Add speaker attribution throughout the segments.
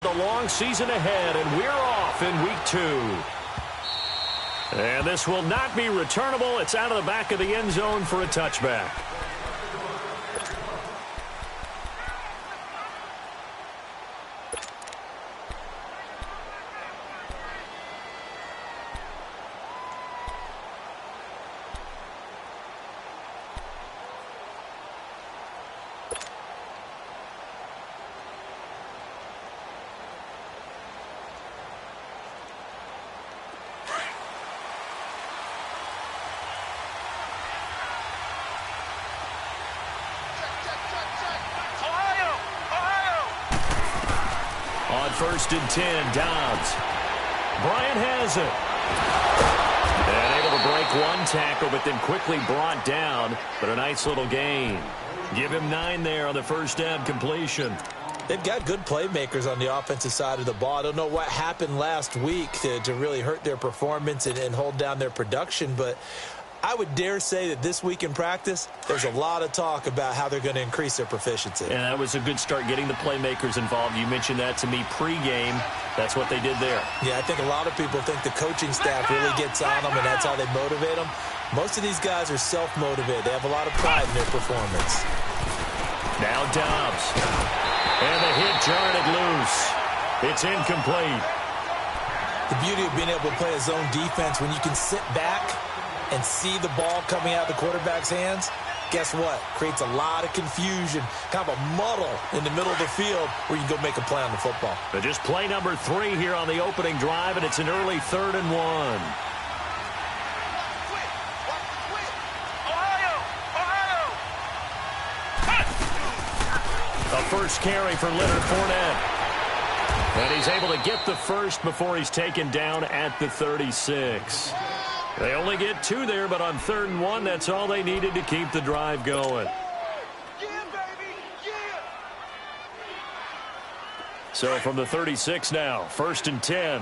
Speaker 1: The long season ahead, and we're off in week 2. And this will not be returnable. It's out of the back of the end zone for a touchback. On 1st and 10, Dobbs. Bryant has it. And able to break one tackle, but then quickly brought down. But a nice little gain. Give him 9 there on the first down completion.
Speaker 2: They've got good playmakers on the offensive side of the ball. I don't know what happened last week to really hurt their performance and hold down their production, but I would dare say that this week in practice, there's a lot of talk about how they're going to increase their proficiency.
Speaker 1: And that was a good start getting the playmakers involved. You mentioned that to me pregame. That's what they did there.
Speaker 2: Yeah, I think a lot of people think the coaching staff really gets on them, and that's how they motivate them. Most of these guys are self-motivated. They have a lot of pride in their performance.
Speaker 1: Now Dobbs. And the hit jarred it loose. It's incomplete.
Speaker 2: The beauty of being able to play a zone defense when you can sit back and see the ball coming out of the quarterback's hands, guess what? Creates a lot of confusion, kind of a muddle in the middle of the field where you can go make a play on the football.
Speaker 1: But just play number 3 here on the opening drive, and it's an early 3rd and 1. A first carry for Leonard Fournette. And he's able to get the first before he's taken down at the 36. They only get 2 there, but on 3rd and 1, that's all they needed to keep the drive going. So from the 36 now, 1st and 10.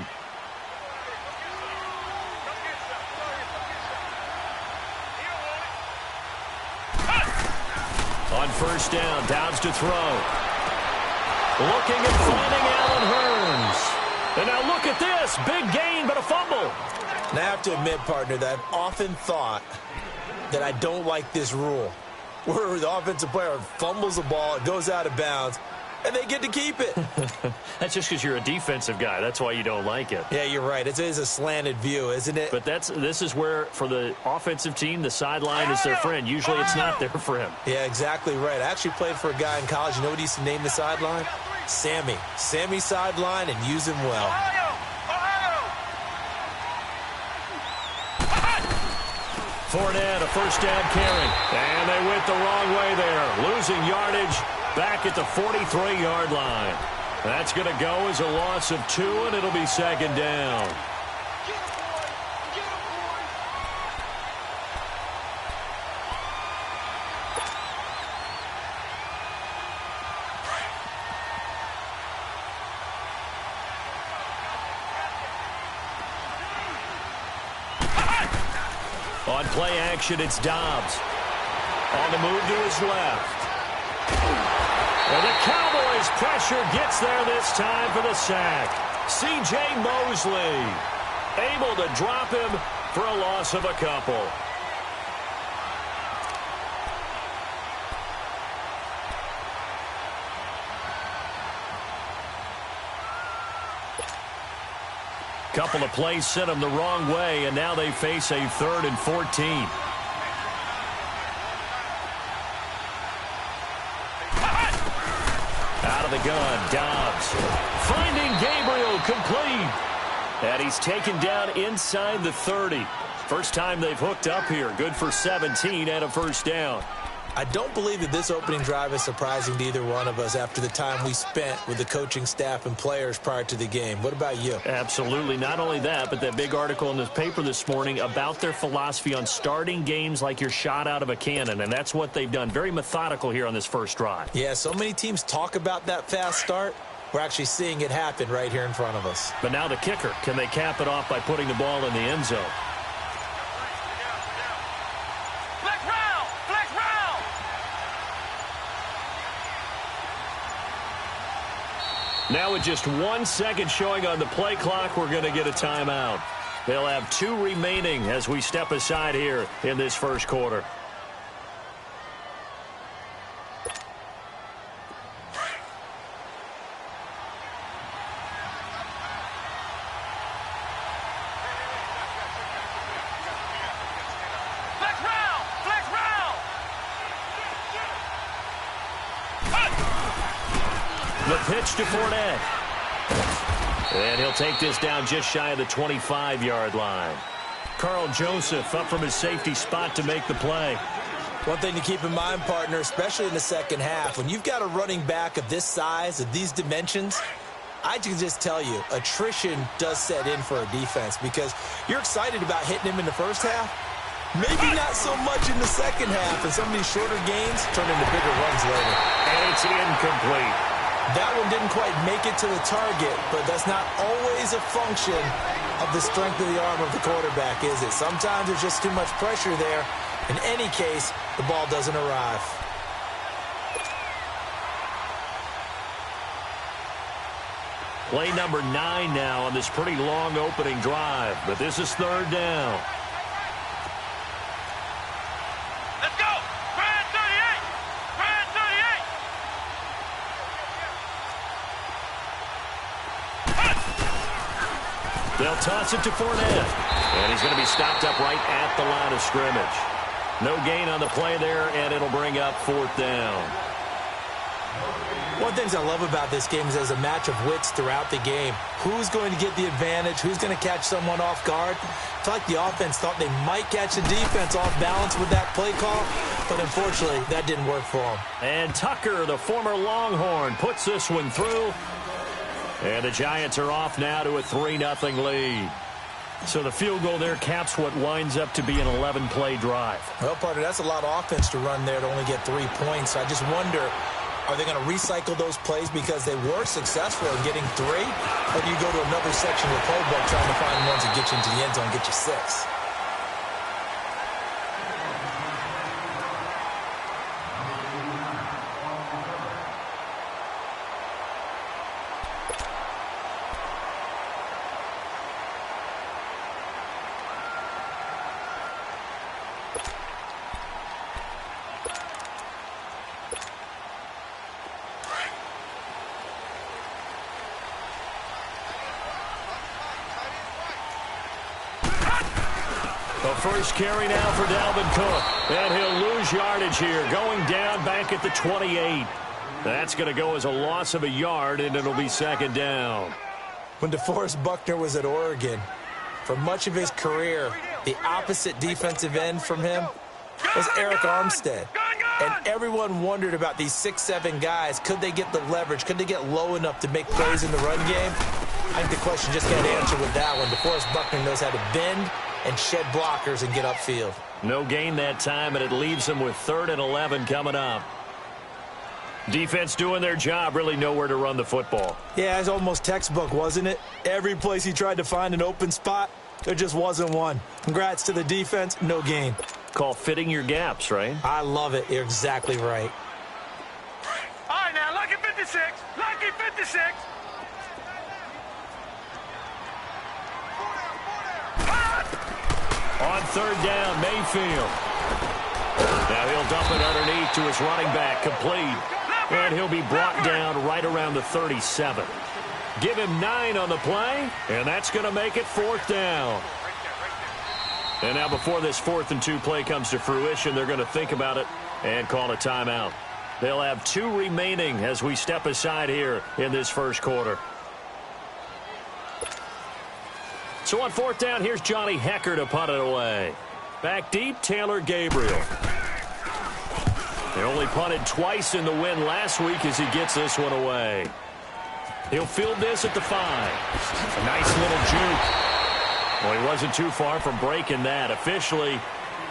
Speaker 1: On 1st down, Dobbs to throw. Looking and finding Allen Hurns. And now look at this. Big gain, but a fumble.
Speaker 2: Now, I have to admit, partner, that I've often thought that I don't like this rule, where the offensive player fumbles the ball, it goes out of bounds, and they get to keep it.
Speaker 1: That's just because you're a defensive guy. That's why you don't like it.
Speaker 2: Yeah, you're right. It is a slanted view, isn't it?
Speaker 1: But this is where, for the offensive team, the sideline is their friend. Usually it's not their friend.
Speaker 2: Yeah, exactly right. I actually played for a guy in college. You know what he used to name the sideline? Sammy. Sammy sideline, and use him well.
Speaker 1: Fournette, a first down carry. And they went the wrong way there. Losing yardage back at the 43-yard line. That's going to go as a loss of 2, and it'll be 2nd down. On play action, it's Dobbs. On the move to his left. And the Cowboys' pressure gets there this time for the sack. C.J. Mosley able to drop him for a loss of a couple. Couple of plays sent them the wrong way, and now they face a 3rd and 14. Out of the gun, Dobbs. Finding Gabriel, complete. And he's taken down inside the 30. First time they've hooked up here. Good for 17 and a first down.
Speaker 2: I don't believe that this opening drive is surprising to either one of us after the time we spent with the coaching staff and players prior to the game. What about you?
Speaker 1: Absolutely. Not only that, but that big article in the paper this morning about their philosophy on starting games like you're shot out of a cannon, and that's what they've done. Very methodical here on this first drive.
Speaker 2: Yeah, so many teams talk about that fast start. We're actually seeing it happen right here in front of us.
Speaker 1: But now the kicker. Can they cap it off by putting the ball in the end zone? Now with just 1 second showing on the play clock, we're going to get a timeout. They'll have 2 remaining as we step aside here in this first quarter. The pitch to Fournette. And he'll take this down just shy of the 25-yard line. Carl Joseph up from his safety spot to make the play.
Speaker 2: One thing to keep in mind, partner, especially in the second half, when you've got a running back of this size, of these dimensions, I can just tell you, attrition does set in for a defense because you're excited about hitting him in the first half. Maybe not so much in the second half, and some of these shorter gains turn into bigger runs later.
Speaker 1: And it's incomplete.
Speaker 2: That one didn't quite make it to the target, but that's not always a function of the strength of the arm of the quarterback, is it? Sometimes there's just too much pressure there. In any case, the ball doesn't arrive.
Speaker 1: Play number 9 now on this pretty long opening drive, but this is 3rd down.
Speaker 3: Let's go! Brad 38! Brad 38!
Speaker 1: They'll toss it to Fournette. And he's going to be stopped up right at the line of scrimmage. No gain on the play there, and it'll bring up 4th down.
Speaker 2: One of the things I love about this game is there's a match of wits throughout the game. Who's going to get the advantage? Who's going to catch someone off guard? I feel like the offense thought they might catch the defense off balance with that play call, but unfortunately, that didn't work for them.
Speaker 1: And Tucker, the former Longhorn, puts this one through. And the Giants are off now to a 3-0 lead. So the field goal there caps what winds up to be an 11-play drive.
Speaker 2: Well, partner, that's a lot of offense to run there to only get 3 points. I just wonder, are they going to recycle those plays because they were successful in getting 3? Or do you go to another section of the playbook trying to find ones that get you into the end zone and get you 6?
Speaker 1: The first carry now for Dalvin Cook. And he'll lose yardage here, going down back at the 28. That's going to go as a loss of a yard, and it'll be 2nd down.
Speaker 2: When DeForest Buckner was at Oregon, for much of his career, the opposite defensive end from him was Eric Armstead. And everyone wondered about these 6'7" guys. Could they get the leverage? Could they get low enough to make plays in the run game? I think the question just got answered with that one. DeForest Buckner knows how to bend and shed blockers and get upfield.
Speaker 1: No gain that time, and it leaves him with 3rd and 11 coming up. Defense doing their job, really nowhere to run the football.
Speaker 2: Yeah, it's almost textbook, wasn't it? Every place he tried to find an open spot, there just wasn't one. Congrats to the defense, no gain.
Speaker 1: Call fitting your gaps, right?
Speaker 2: I love it. You're exactly right.
Speaker 3: All right, now, lucky 56. Lucky 56.
Speaker 1: On 3rd down, Mayfield. Now he'll dump it underneath to his running back, complete. And he'll be brought down right around the 37. Give him 9 on the play, and that's going to make it 4th down. And now before this 4th and 2 play comes to fruition, they're going to think about it and call a timeout. They'll have 2 remaining as we step aside here in this first quarter. So on 4th down, here's Johnny Hecker to punt it away. Back deep, Taylor Gabriel. They only punted twice in the win last week as he gets this one away. He'll field this at the 5. A nice little juke. Well, he wasn't too far from breaking that. Officially,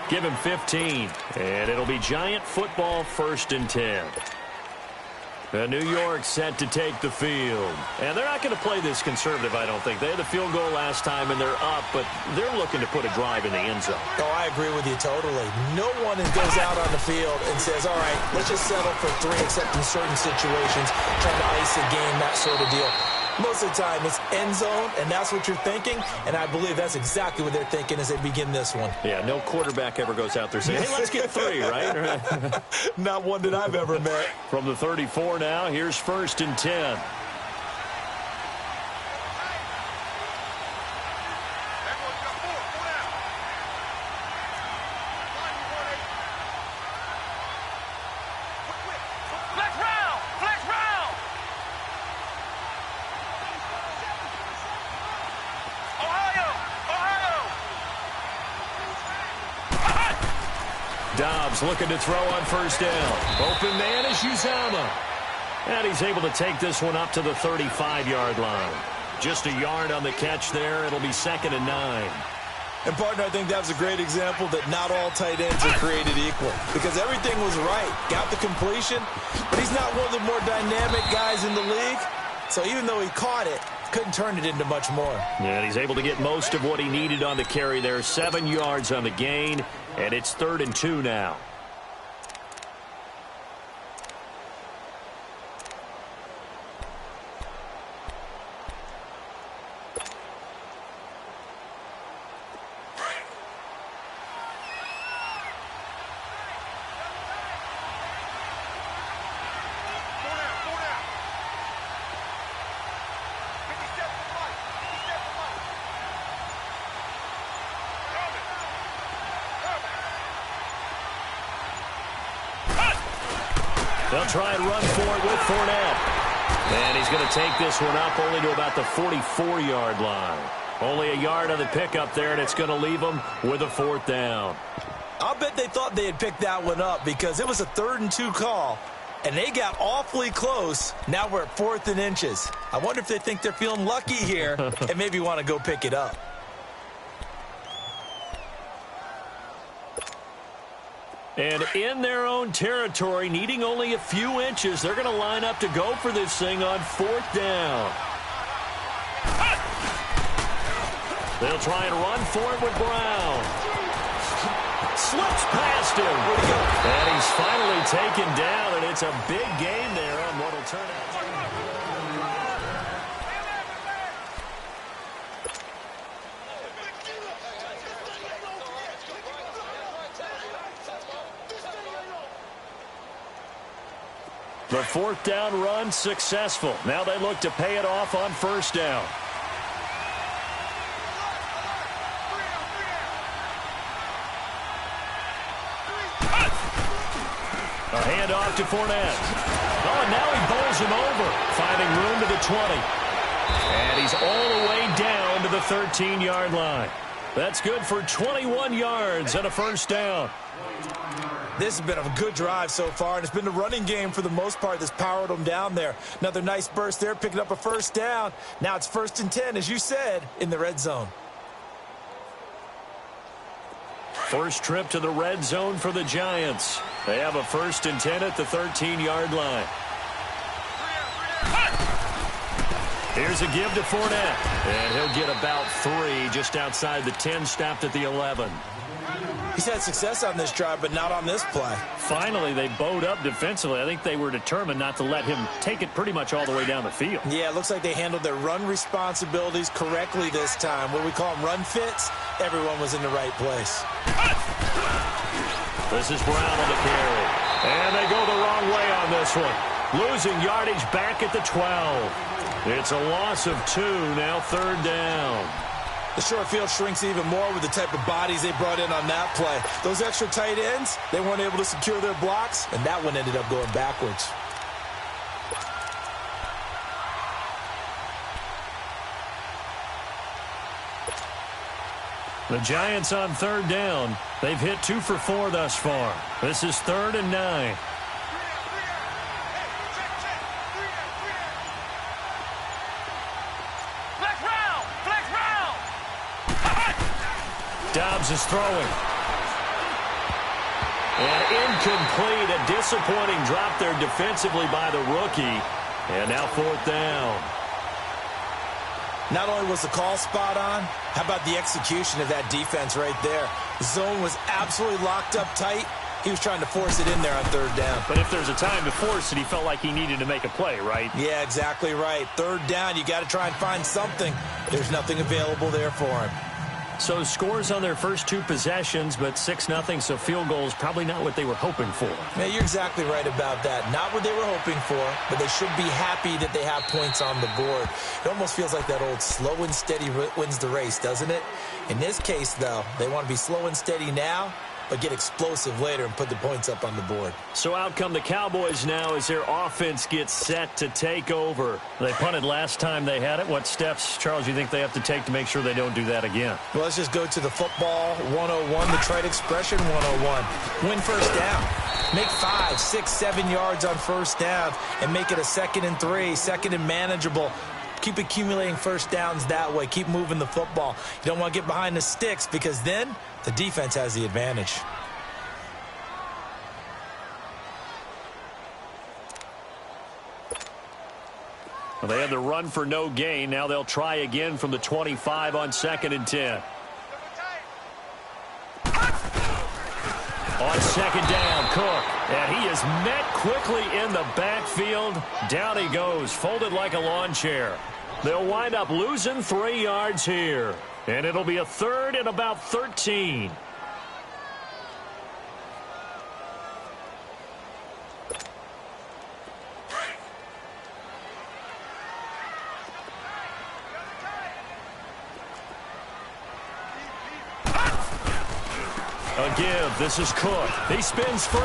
Speaker 1: give him 15. And it'll be Giant football 1st and 10. New York set to take the field. And they're not going to play this conservative, I don't think. They had a field goal last time, and they're up, but they're looking to put a drive in the end zone.
Speaker 2: Oh, I agree with you totally. No one goes out on the field and says, all right, let's just settle for 3, except in certain situations, trying to ice a game, that sort of deal. Most of the time, it's end zone, and that's what you're thinking, and I believe that's exactly what they're thinking as they begin this one.
Speaker 1: Yeah, no quarterback ever goes out there saying, hey, let's get 3, right?
Speaker 2: Not one that I've ever met.
Speaker 1: From the 34 now, here's 1st and 10. Dobbs looking to throw on 1st down. Open man is Uzama. And he's able to take this one up to the 35-yard line. Just a yard on the catch there. It'll be 2nd and 9.
Speaker 2: And, partner, I think that was a great example that not all tight ends are created equal. Because everything was right. Got the completion, but he's not one of the more dynamic guys in the league. So even though he caught it, couldn't turn it into much more.
Speaker 1: And he's able to get most of what he needed on the carry there. 7 yards on the gain, and it's 3rd and 2 now. They'll try and run for it with Fournette. And he's going to take this one up only to about the 44-yard line. Only a yard on the pickup there, and it's going to leave them with a 4th down.
Speaker 2: I'll bet they thought they had picked that one up because it was a 3rd and 2 call, and they got awfully close. Now we're at 4th and inches. I wonder if they think they're feeling lucky here and maybe want to go pick it up.
Speaker 1: And in their own territory, needing only a few inches, they're going to line up to go for this thing on 4th down. They'll try and run for it with Brown. Slips past him. And he's finally taken down, and it's a big game there on what will turn out to be. The 4th down run successful. Now they look to pay it off on 1st down. A handoff to Fournette. Oh, and now he bowls him over, finding room to the 20. And he's all the way down to the 13-yard line. That's good for 21 yards and a 1st down.
Speaker 2: This has been a good drive so far, and it's been the running game for the most part that's powered them down there. Another nice burst there, picking up a 1st down. Now it's 1st and 10, as you said, in the red zone.
Speaker 1: First trip to the red zone for the Giants. They have a 1st and 10 at the 13-yard line. Here's a give to Fournette. And he'll get about 3 just outside the 10, stopped at the 11.
Speaker 2: He's had success on this drive, but not on this play.
Speaker 1: Finally, they bowed up defensively. I think they were determined not to let him take it pretty much all the way down the field.
Speaker 2: Yeah, it looks like they handled their run responsibilities correctly this time. What we call them run fits, everyone was in the right place.
Speaker 1: This is Brown on the carry. And they go the wrong way on this one. Losing yardage back at the 12. It's a loss of 2, now 3rd down.
Speaker 2: The short field shrinks even more with the type of bodies they brought in on that play. Those extra tight ends, they weren't able to secure their blocks, and that one ended up going backwards.
Speaker 1: The Giants on 3rd down. They've hit 2 for 4 thus far. This is 3rd and 9. Dobbs is throwing. And incomplete. A disappointing drop there defensively by the rookie. And now 4th down.
Speaker 2: Not only was the call spot on, how about the execution of that defense right there? The zone was absolutely locked up tight. He was trying to force it in there on 3rd down.
Speaker 4: But if there's a time to force it, he felt like he needed to make a play, right?
Speaker 2: Yeah, exactly right. 3rd down, you got to try and find something. There's nothing available there for him.
Speaker 1: So scores on their first 2 possessions, but 6-0, so field goals probably not what they were hoping for.
Speaker 2: Yeah, you're exactly right about that. Not what they were hoping for, but they should be happy that they have points on the board. It almost feels like that old slow and steady wins the race, doesn't it? In this case, though, they want to be slow and steady now, but get explosive later and put the points up on the board.
Speaker 1: So out come the Cowboys now as their offense gets set to take over. They punted last time they had it. What steps, Charles, do you think they have to take to make sure they don't do that again?
Speaker 2: Well, let's just go to the football 101, the trite expression 101. Win first down. Make 5, 6, 7 yards on first down and make it a 2nd and 3, 2nd and manageable. Keep accumulating first downs that way. Keep moving the football. You don't want to get behind the sticks because then the defense has the advantage.
Speaker 1: Well, they had the run for no gain. Now they'll try again from the 25 on 2nd and 10. On 2nd down, Cook. And he is met quickly in the backfield. Down he goes, folded like a lawn chair. They'll wind up losing 3 yards here. And it'll be a 3rd and about 13. A give. This is Cook. He spins free.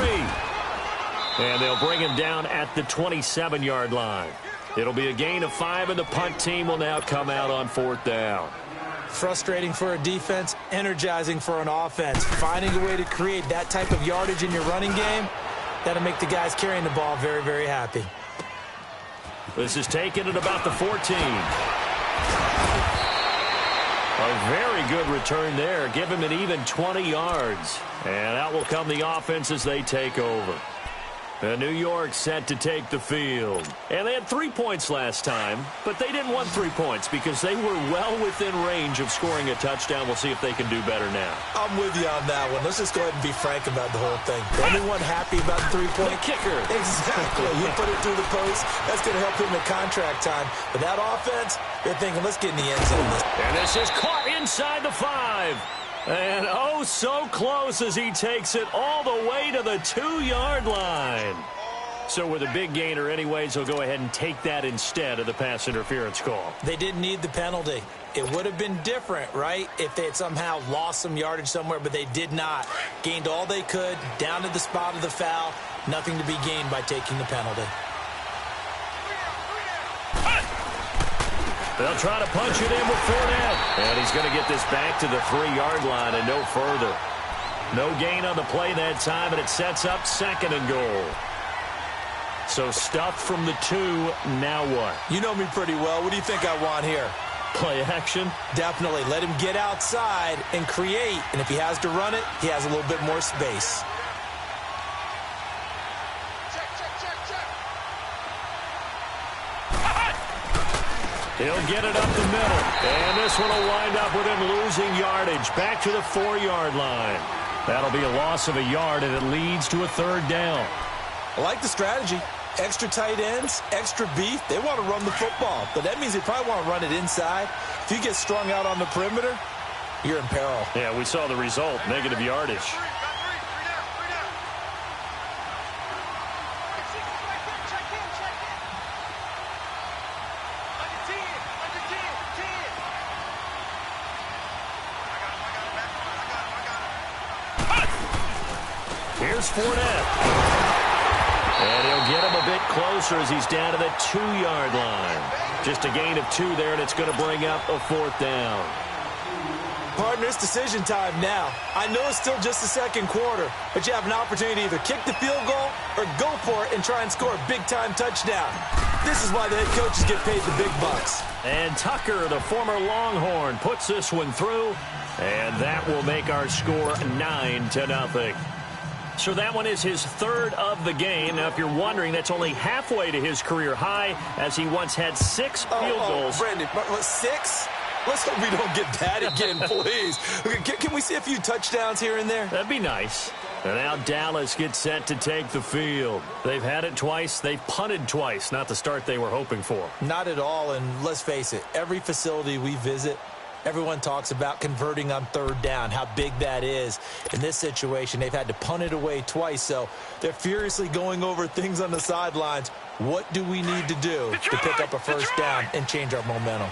Speaker 1: And they'll bring him down at the 27-yard line. It'll be a gain of 5, and the punt team will now come out on 4th down.
Speaker 2: Frustrating for a defense, energizing for an offense. Finding a way to create that type of yardage in your running game, that'll make the guys carrying the ball very, very happy.
Speaker 1: This is taken at about the 14. A very good return there. Give him an even 20 yards. And out will come the offense as they take over. New York set to take the field. And they had 3 points last time, but they didn't want 3 points because they were well within range of scoring a touchdown. We'll see if they can do better now.
Speaker 2: I'm with you on that one. Let's just go ahead and be frank about the whole thing. Anyone happy about the 3-point
Speaker 1: kicker?
Speaker 2: Exactly. You put it through the post. That's going to help him in contract time. But that offense, they're thinking, let's get in the end zone.
Speaker 1: And this is caught inside the 5. And oh, so close as he takes it all the way to the 2-yard line. So with a big gainer anyways, he'll go ahead and take that instead of the pass interference call.
Speaker 2: They didn't need the penalty. It would have been different, right, if they had somehow lost some yardage somewhere, but they did not. Gained all they could, down to the spot of the foul. Nothing to be gained by taking the penalty.
Speaker 1: They'll try to punch it in with Fournette. And he's going to get this back to the 3-yard line and no further. No gain on the play that time, and it sets up 2nd and goal. So stuffed from the 2, now what?
Speaker 2: You know me pretty well. What do you think I want here?
Speaker 1: Play action?
Speaker 2: Definitely. Let him get outside and create. And if he has to run it, he has a little bit more space.
Speaker 1: He'll get it up the middle. And this one will wind up with him losing yardage. Back to the 4-yard line. That'll be a loss of a yard, and it leads to a 3rd down.
Speaker 2: I like the strategy. Extra tight ends, extra beef. They want to run the football, but that means they probably want to run it inside. If you get strung out on the perimeter, you're in peril.
Speaker 1: Yeah, we saw the result, negative yardage. Here's Fournette. And he'll get him a bit closer as he's down to the 2-yard line. Just a gain of 2 there, and it's going to bring up a 4th down.
Speaker 2: Partner, it's decision time now. I know it's still just the 2nd quarter, but you have an opportunity to either kick the field goal or go for it and try and score a big-time touchdown. This is why the head coaches get paid the big bucks.
Speaker 1: And Tucker, the former Longhorn, puts this one through, and that will make our score 9-0. So that one is his third of the game. Now, if you're wondering, that's only halfway to his career high, as he once had 6 field goals.
Speaker 2: Brandon, 6? Let's hope we don't get that again, please. Can we see a few touchdowns here and there?
Speaker 1: That'd be nice. And now Dallas gets set to take the field. They've had it twice. They've punted twice. Not the start they were hoping for.
Speaker 2: Not at all, and let's face it, every facility we visit, everyone talks about converting on third down, how big that is. In this situation, they've had to punt it away twice, so they're furiously going over things on the sidelines. What do we need to do to pick up a first down and change our momentum?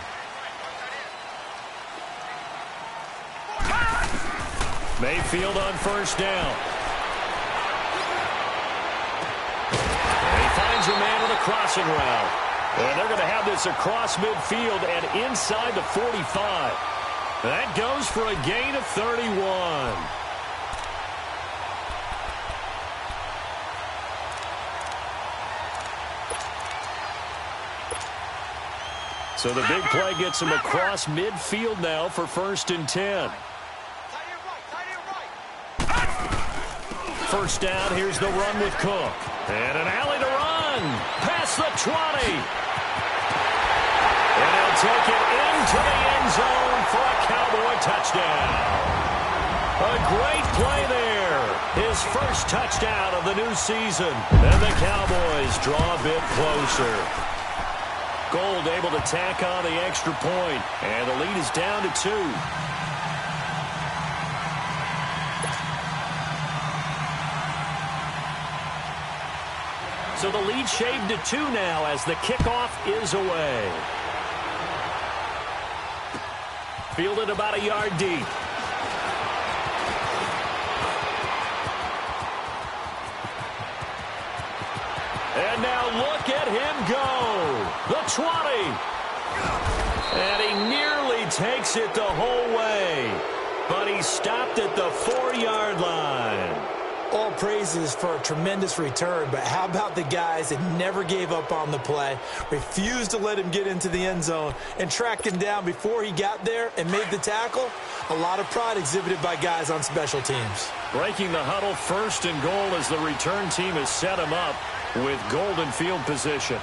Speaker 1: Mayfield on first down. And he finds a man with a crossing route. And they're going to have this across midfield and inside the 45. That goes for a gain of 31. So the big play gets him across midfield now for 1st and 10. First down, here's the run with Cook. And an alley to run. Past the 20. And he'll take it into the end zone for a Cowboy touchdown. A great play there. His first touchdown of the new season. And the Cowboys draw a bit closer. Gold able to tack on the extra point. And the lead is down to 2. So the lead shaved to 2 now as the kickoff is away. Fielded about a yard deep. And now look at him go. The 20. And he nearly takes it the whole way. But he stopped at the 4-yard line.
Speaker 2: All praises for a tremendous return, but how about the guys that never gave up on the play, refused to let him get into the end zone, and tracked him down before he got there and made the tackle? A lot of pride exhibited by guys on special teams.
Speaker 1: Breaking the huddle, 1st and goal as the return team has set him up with golden field position.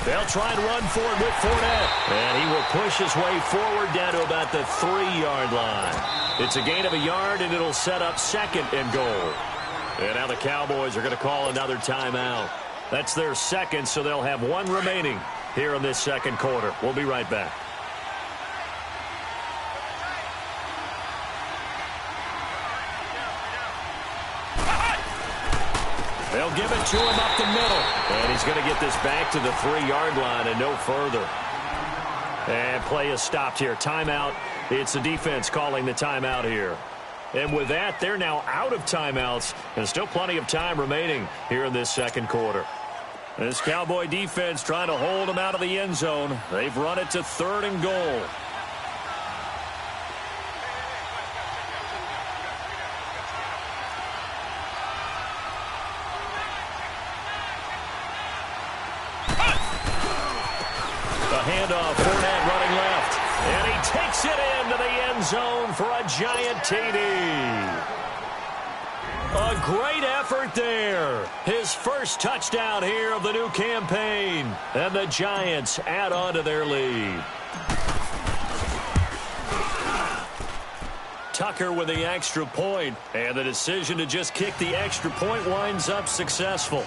Speaker 1: They'll try and run for it with Fournette. And he will push his way forward down to about the 3-yard line. It's a gain of a yard, and it'll set up 2nd and goal. And now the Cowboys are going to call another timeout. That's their 2nd, so they'll have 1 remaining here in this 2nd quarter. We'll be right back. They'll give it to him up the middle. And he's going to get this back to the 3-yard line and no further. And play is stopped here. Timeout. It's the defense calling the timeout here. And with that, they're now out of timeouts. And still plenty of time remaining here in this 2nd quarter. This Cowboy defense trying to hold them out of the end zone. They've run it to 3rd and goal. Handoff, Fournette running left. And he takes it into the end zone for a giant TD. A great effort there. His first touchdown here of the new campaign. And the Giants add on to their lead. Tucker with the extra point. And the decision to just kick the extra point winds up successful.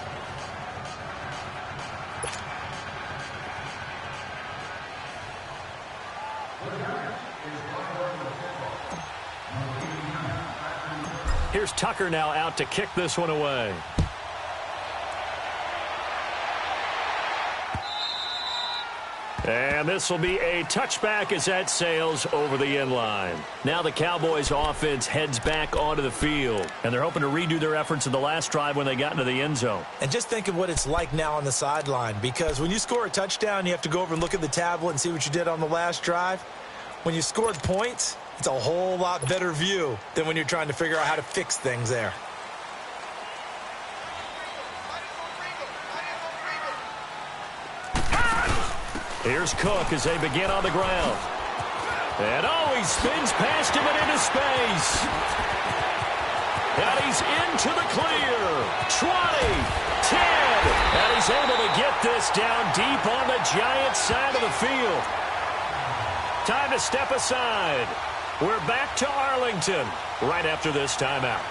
Speaker 1: Here's Tucker now out to kick this one away. And this will be a touchback as that sails over the end line. Now the Cowboys offense heads back onto the field. And they're hoping to redo their efforts in the last drive when they got into the end zone.
Speaker 2: And just think of what it's like now on the sideline. Because when you score a touchdown, you have to go over and look at the tablet and see what you did on the last drive. When you scored points, it's a whole lot better view than when you're trying to figure out how to fix things there.
Speaker 1: Here's Cook as they begin on the ground. And oh, he spins past him and into space. And he's into the clear. 20, 10. And he's able to get this down deep on the Giants side of the field. Time to step aside. We're back to Arlington right after this timeout.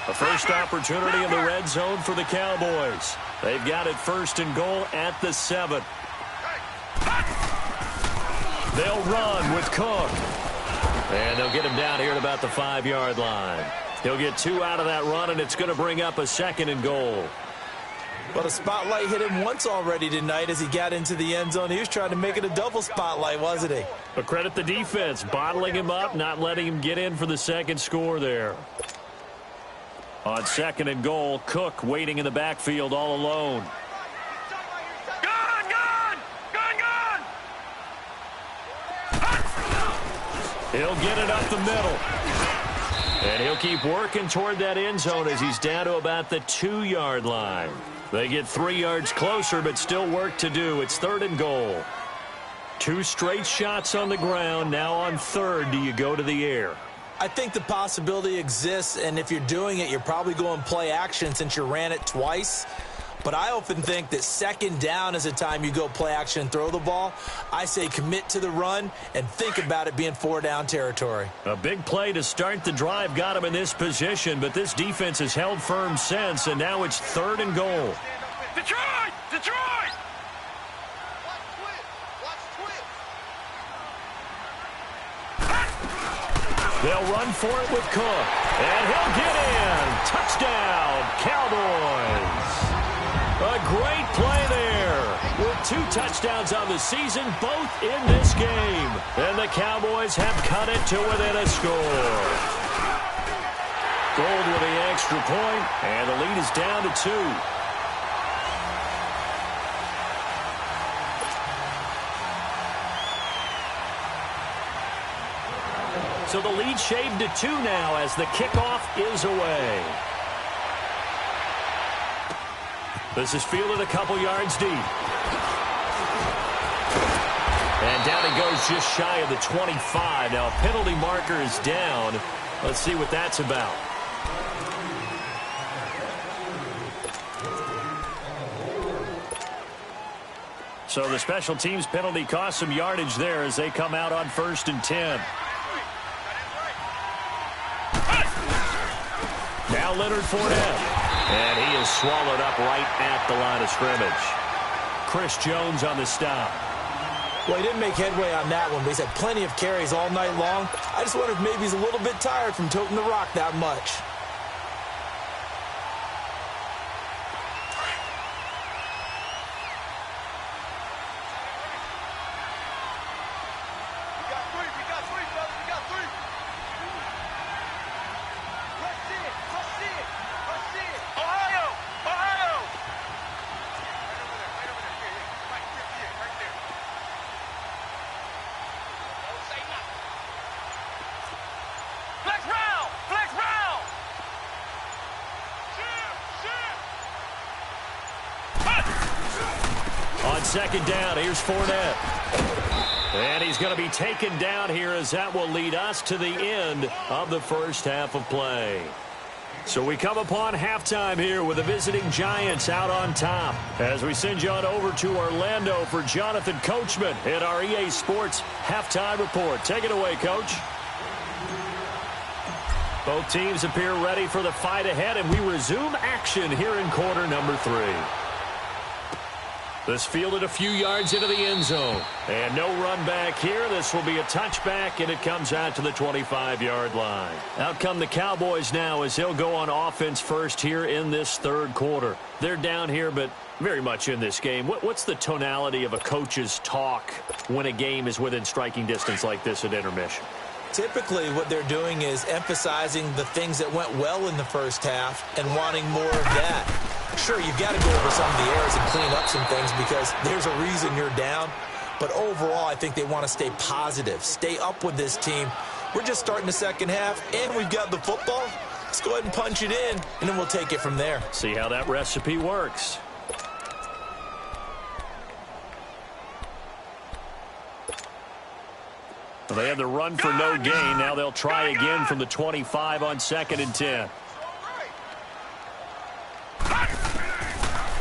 Speaker 1: A first opportunity in the red zone for the Cowboys. They've got it 1st and goal at the 7. They'll run with Cook. And they'll get him down here at about the 5-yard line. He'll get 2 out of that run, and it's going to bring up a 2nd and goal.
Speaker 2: Well, the spotlight hit him once already tonight as he got into the end zone. He was trying to make it a double spotlight, wasn't he?
Speaker 1: But credit the defense, bottling him up, not letting him get in for the 2nd score there. On 2nd and goal, Cook waiting in the backfield all alone. He'll get it up the middle. And he'll keep working toward that end zone as he's down to about the 2-yard line. They get 3 yards closer, but still work to do. It's 3rd and goal. 2 straight shots on the ground. Now on 3rd, do you go to the air?
Speaker 2: I think the possibility exists, and if you're doing it, you're probably going play action since you ran it twice. But I often think that 2nd down is the time you go play action and throw the ball. I say commit to the run and think about it being 4-down territory.
Speaker 1: A big play to start the drive got him in this position, but this defense has held firm since, and now it's 3rd and goal.
Speaker 3: Detroit! Detroit!
Speaker 1: They'll run for it with Cook, and he'll get in. Touchdown, Cowboys. A great play there with 2 touchdowns on the season, both in this game. And the Cowboys have cut it to within a score. Gold with the extra point, and the lead is down to 2. So the lead shaved to 2 now as the kickoff is away. This is fielded a couple yards deep. And down he goes just shy of the 25. Now a penalty marker is down. Let's see what that's about. So the special teams penalty cost some yardage there as they come out on 1st and 10. Now Leonard Fournette. And he is swallowed up right at the line of scrimmage. Chris Jones on the stop.
Speaker 2: Well, he didn't make headway on that one, but he's had plenty of carries all night long. I just wonder if maybe he's a little bit tired from toting the rock that much.
Speaker 1: On 2nd down, here's Fournette. And he's going to be taken down here as that will lead us to the end of the first half of play. So we come upon halftime here with the visiting Giants out on top. As we send you on over to Orlando for Jonathan Coachman in our EA Sports Halftime Report. Take it away, Coach. Both teams appear ready for the fight ahead, and we resume action here in quarter number 3. This fielded a few yards into the end zone. And no run back here. This will be a touchback, and it comes out to the 25-yard line. Out come the Cowboys now as they'll go on offense first here in this 3rd quarter. They're down here, but very much in this game. What's the tonality of a coach's talk when a game is within striking distance like this at intermission?
Speaker 2: Typically, what they're doing is emphasizing the things that went well in the first half and wanting more of that. Sure, you've got to go over some of the errors and clean up some things because there's a reason you're down. But overall, I think they want to stay positive, stay up with this team. We're just starting the second half, and we've got the football. Let's go ahead and punch it in, and then we'll take it from there.
Speaker 1: See how that recipe works. Well, they had the run for no gain. Now they'll try again from the 25 on 2nd and 10.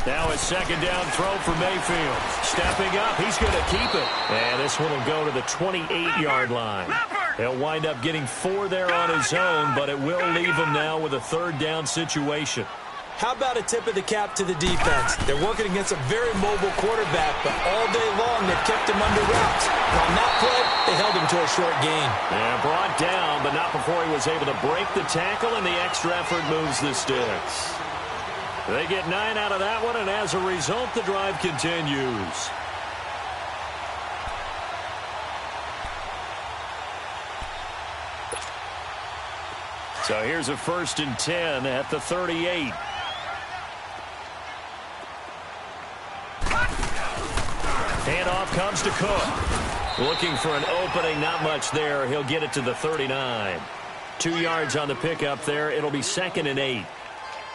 Speaker 1: Now a 2nd down throw for Mayfield. Stepping up, he's going to keep it. And this one will go to the 28-yard line. He'll wind up getting 4 there on his own, but it will leave him now with a 3rd down situation.
Speaker 2: How about a tip of the cap to the defense? They're working against a very mobile quarterback, but all day long they've kept him under wraps. On that play, they held him to a short gain.
Speaker 1: Yeah, brought down, but not before he was able to break the tackle, and the extra effort moves the sticks. They get 9 out of that one, and as a result, the drive continues. So here's a 1st and 10 at the 38. Handoff comes to Cook. Looking for an opening, not much there. He'll get it to the 39. 2 yards on the pickup there. It'll be 2nd and 8.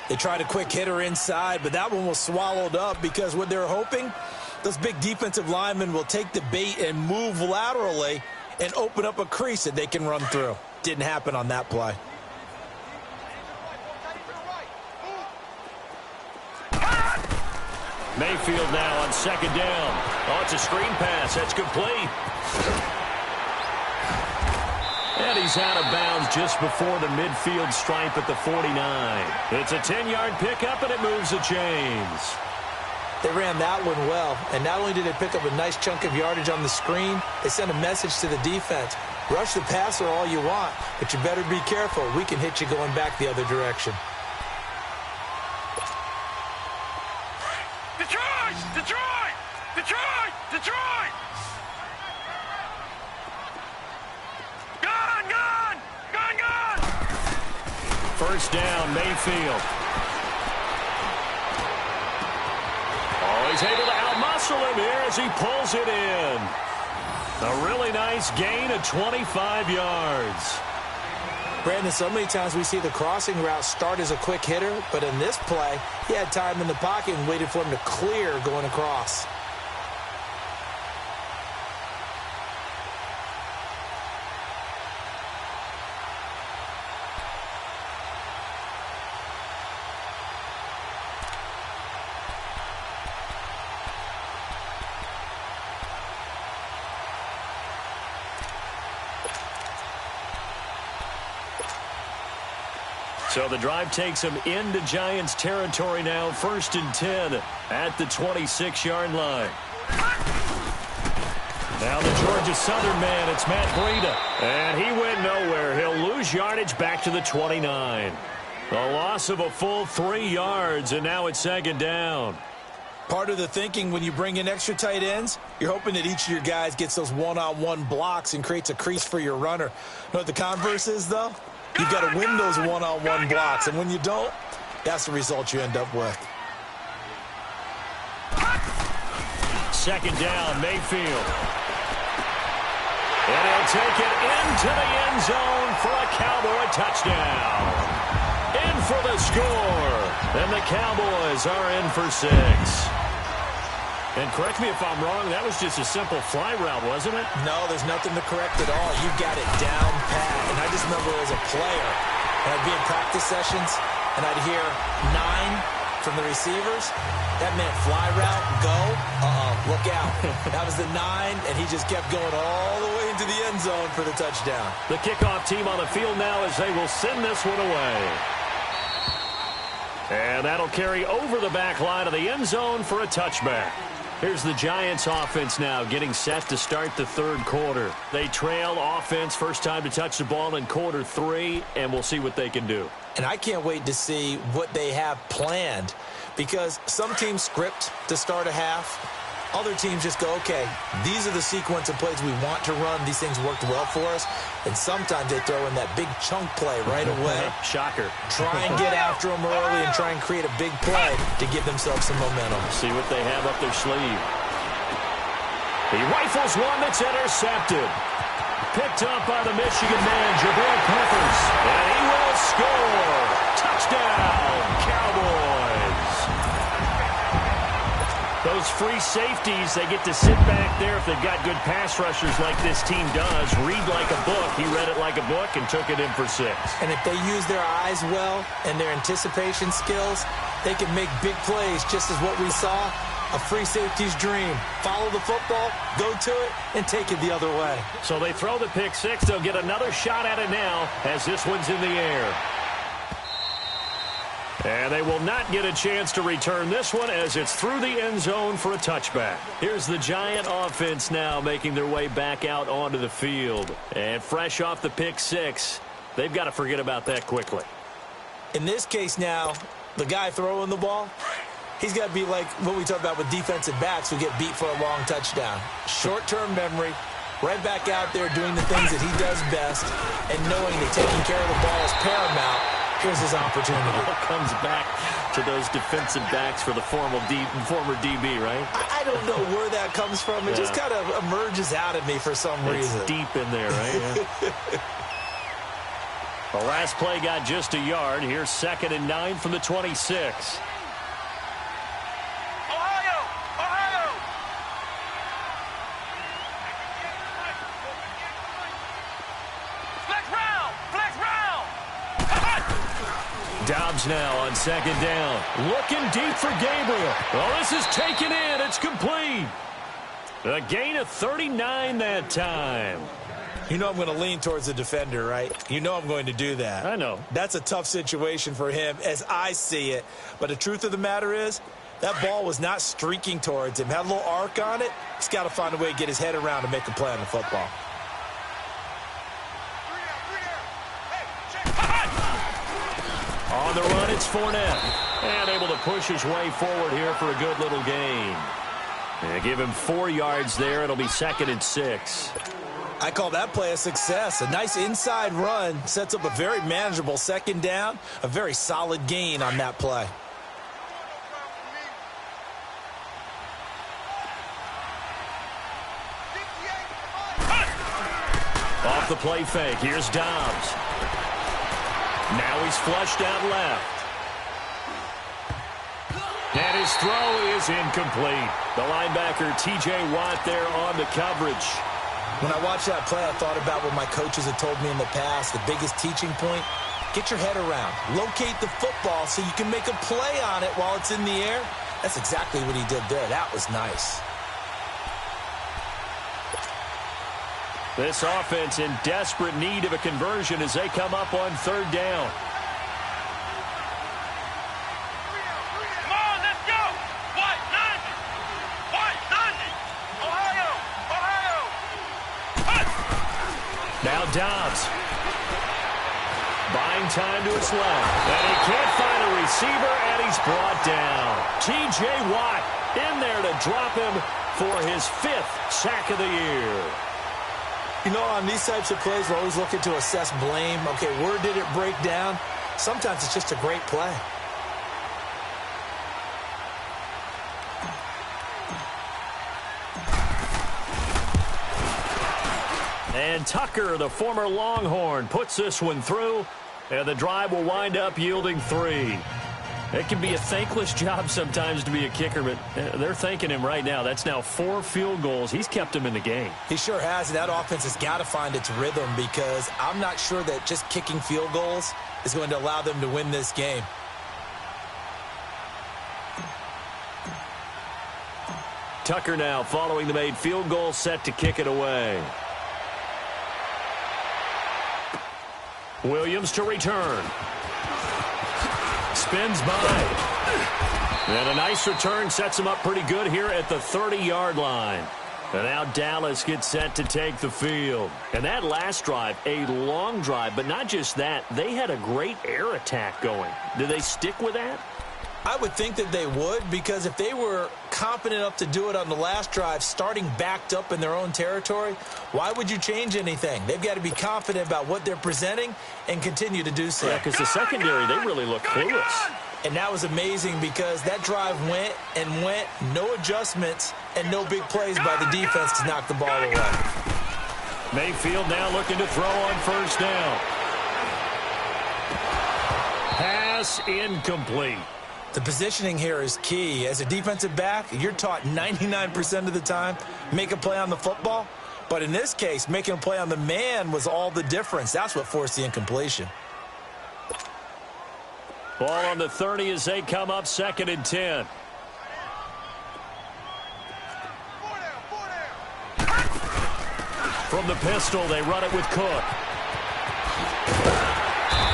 Speaker 2: They tried a quick hitter inside, but that one was swallowed up because what they're hoping, those big defensive linemen will take the bait and move laterally and open up a crease that they can run through. Didn't happen on that play.
Speaker 1: Mayfield now on 2nd down. Oh, it's a screen pass. That's complete. And he's out of bounds just before the midfield stripe at the 49. It's a 10-yard pickup, and it moves the chains.
Speaker 2: They ran that one well, and not only did they pick up a nice chunk of yardage on the screen, they sent a message to the defense. Rush the passer all you want, but you better be careful. We can hit you going back the other direction.
Speaker 3: Detroit! Detroit! Detroit! Detroit! Gone! Gone! Gone! Gone!
Speaker 1: 1st down, Mayfield. Oh, he's able to outmuscle him here as he pulls it in. A really nice gain of 25 yards.
Speaker 2: Brandon, so many times we see the crossing route start as a quick hitter, but in this play, he had time in the pocket and waited for him to clear going across.
Speaker 1: So the drive takes him into Giants territory now. 1st and 10 at the 26-yard line. Now the Georgia Southern man, it's Matt Breida. And he went nowhere. He'll lose yardage back to the 29. A loss of a full 3 yards, and now it's 2nd down.
Speaker 2: Part of the thinking when you bring in extra tight ends, you're hoping that each of your guys gets those one-on-one blocks and creates a crease for your runner. You know what the converse is, though? You've got to win those one-on-one blocks, and when you don't, that's the result you end up with.
Speaker 1: 2nd down, Mayfield. And he'll take it into the end zone for a Cowboy touchdown. In for the score, and the Cowboys are in for 6. And correct me if I'm wrong, that was just a simple fly route, wasn't it?
Speaker 2: No, there's nothing to correct at all. You got it down pat. And I just remember as a player, and I'd be in practice sessions, and I'd hear 9 from the receivers. That meant fly route, go, look out. That was the 9, and he just kept going all the way into the end zone for the touchdown.
Speaker 1: The kickoff team on the field now as they will send this one away. And that'll carry over the back line of the end zone for a touchback. Here's the Giants offense now getting set to start the 3rd quarter. They trail offense, first time to touch the ball in quarter 3, and we'll see what they can do.
Speaker 2: And I can't wait to see what they have planned, because some teams script to start a half. Other teams just go, okay, these are the sequence of plays we want to run. These things worked well for us. And sometimes they throw in that big chunk play right away.
Speaker 1: Shocker.
Speaker 2: Try and get after them early and try and create a big play to give themselves some momentum.
Speaker 1: See what they have up their sleeve. He rifles one that's intercepted. Picked up by the Michigan man, Jabril Peppers. And he will score. Touchdown, Cowboys. Those free safeties, they get to sit back there if they've got good pass rushers like this team does. Read like a book. He read it like a book and took it in for 6.
Speaker 2: And if they use their eyes well and their anticipation skills, they can make big plays, just as what we saw. A free safety's dream. Follow the football, go to it, and take it the other way.
Speaker 1: So they throw the pick 6. They'll get another shot at it now as this one's in the air. And they will not get a chance to return this one as it's through the end zone for a touchback. Here's the Giant offense now making their way back out onto the field. And fresh off the pick 6, they've got to forget about that quickly.
Speaker 2: In this case now, the guy throwing the ball, he's got to be like what we talk about with defensive backs who get beat for a long touchdown. Short-term memory, right back out there doing the things that he does best, and knowing that taking care of the ball is paramount. Here's his opportunity.
Speaker 1: It all comes back to those defensive backs for the former DB, right?
Speaker 2: I don't know where that comes from. It just kind of emerges out of me for some reason.
Speaker 1: It's deep in there, right? Yeah. The last play got just a yard. Here's 2nd and 9 from the 26. Dobbs now on 2nd down. Looking deep for Gabriel. Well, this is taken in. It's complete. A gain of 39 that time.
Speaker 2: You know I'm going to lean towards the defender, right? You know I'm going to do that.
Speaker 1: I know.
Speaker 2: That's a tough situation for him as I see it. But the truth of the matter is, that ball was not streaking towards him. Had a little arc on it. He's got to find a way to get his head around and make a play on the football.
Speaker 1: On the run, it's Fournette. And able to push his way forward here for a good little gain. And give him 4 yards there. It'll be 2nd and 6.
Speaker 2: I call that play a success. A nice inside run sets up a very manageable 2nd down. A very solid gain on that play.
Speaker 1: Off the play fake. Here's Dobbs. Now he's flushed out left. And his throw is incomplete. The linebacker, T.J. Watt, there on the coverage.
Speaker 2: When I watched that play, I thought about what my coaches had told me in the past. The biggest teaching point, get your head around. Locate the football so you can make a play on it while it's in the air. That's exactly what he did there. That was nice.
Speaker 1: This offense in desperate need of a conversion as they come up on 3rd down.
Speaker 3: Come on, let's go! White 90! White 90! Ohio! Ohio!
Speaker 1: Now Dobbs. Buying time to his left. And he can't find a receiver, and he's brought down. T.J. Watt in there to drop him for his 5th sack of the year.
Speaker 2: You know, on these types of plays, we're always looking to assess blame. Okay, where did it break down? Sometimes it's just a great play.
Speaker 1: And Tucker, the former Longhorn, puts this one through, and the drive will wind up yielding 3. It can be a thankless job sometimes to be a kicker, but they're thanking him right now. That's now 4 field goals. He's kept him in the game.
Speaker 2: He sure has. That offense has got to find its rhythm because I'm not sure that just kicking field goals is going to allow them to win this game.
Speaker 1: Tucker now following the made field goal, set to kick it away. Williams to return. Spins by. And a nice return sets him up pretty good here at the 30-yard line. And now Dallas gets set to take the field. And that last drive, a long drive, but not just that. They had a great air attack going. Do they stick with that?
Speaker 2: I would think that they would, because if they were confident enough to do it on the last drive, starting backed up in their own territory, why would you change anything? They've got to be confident about what they're presenting and continue to do so.
Speaker 1: Yeah, because the secondary, they really look clueless.
Speaker 2: And that was amazing because that drive went and went, no adjustments, and no big plays by the defense to knock the ball away.
Speaker 1: Mayfield now looking to throw on 1st down. pass incomplete.
Speaker 2: The positioning here is key. As a defensive back, you're taught 99% of the time, make a play on the football. But in this case, making a play on the man was all the difference. That's what forced the incompletion.
Speaker 1: Ball on the 30 as they come up 2nd and 10. From the pistol, they run it with Cook.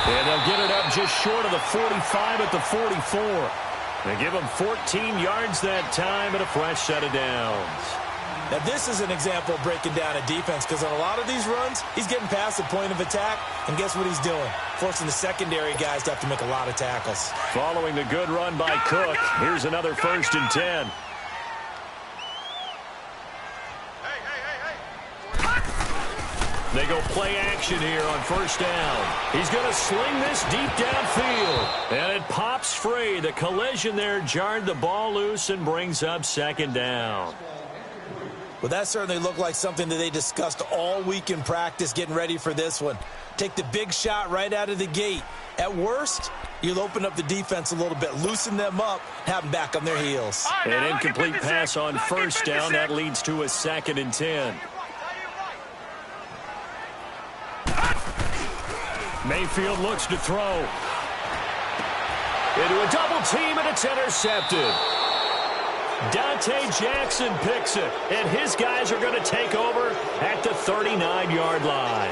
Speaker 1: And they'll get it up just short of the 45 at the 44. They give them 14 yards that time and a fresh set of downs.
Speaker 2: Now, this is an example of breaking down a defense because on a lot of these runs, he's getting past the point of attack, and guess what he's doing? Forcing the secondary guys to have to make a lot of tackles.
Speaker 1: Following the good run by Cook, here's another 1st and 10. They go play action here on 1st down. He's going to sling this deep downfield. And it pops free. The collision there jarred the ball loose and brings up 2nd down.
Speaker 2: Well, that certainly looked like something that they discussed all week in practice getting ready for this one. Take the big shot right out of the gate. At worst, you'll open up the defense a little bit, loosen them up, have them back on their heels.
Speaker 1: An incomplete pass on 1st down. That leads to a 2nd and 10. Mayfield looks to throw. Into a double team, and it's intercepted. Dante Jackson picks it, and his guys are going to take over at the 39-yard line.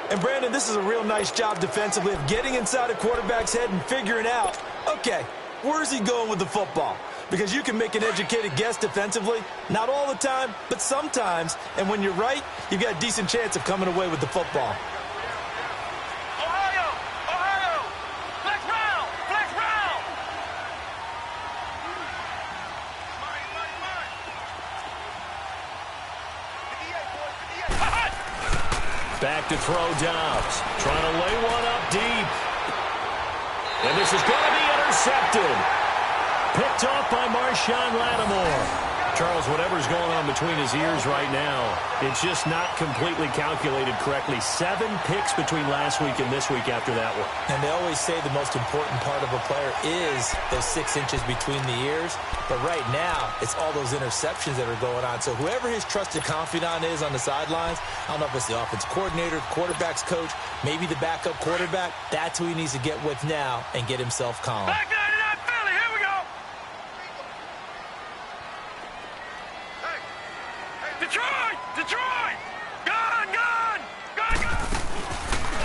Speaker 2: And, Brandon, this is a real nice job defensively of getting inside a quarterback's head and figuring out, okay, where's he going with the football? Because you can make an educated guess defensively, not all the time, but sometimes. And when you're right, you've got a decent chance of coming away with the football.
Speaker 1: Back to throw Dobbs. Trying to lay one up deep. And this is going to be intercepted. Picked off by Marshawn Lattimore. Charles, whatever's going on between his ears right now, it's just not completely calculated correctly. 7 picks between last week and this week after that one.
Speaker 2: And they always say the most important part of a player is those 6 inches between the ears. But right now, it's all those interceptions that are going on. So whoever his trusted confidant is on the sidelines, I don't know if it's the offense coordinator, quarterback's coach, maybe the backup quarterback, that's who he needs to get with now and get himself calm.
Speaker 3: Back 99 Philly, here we go. Detroit! Detroit! Gone!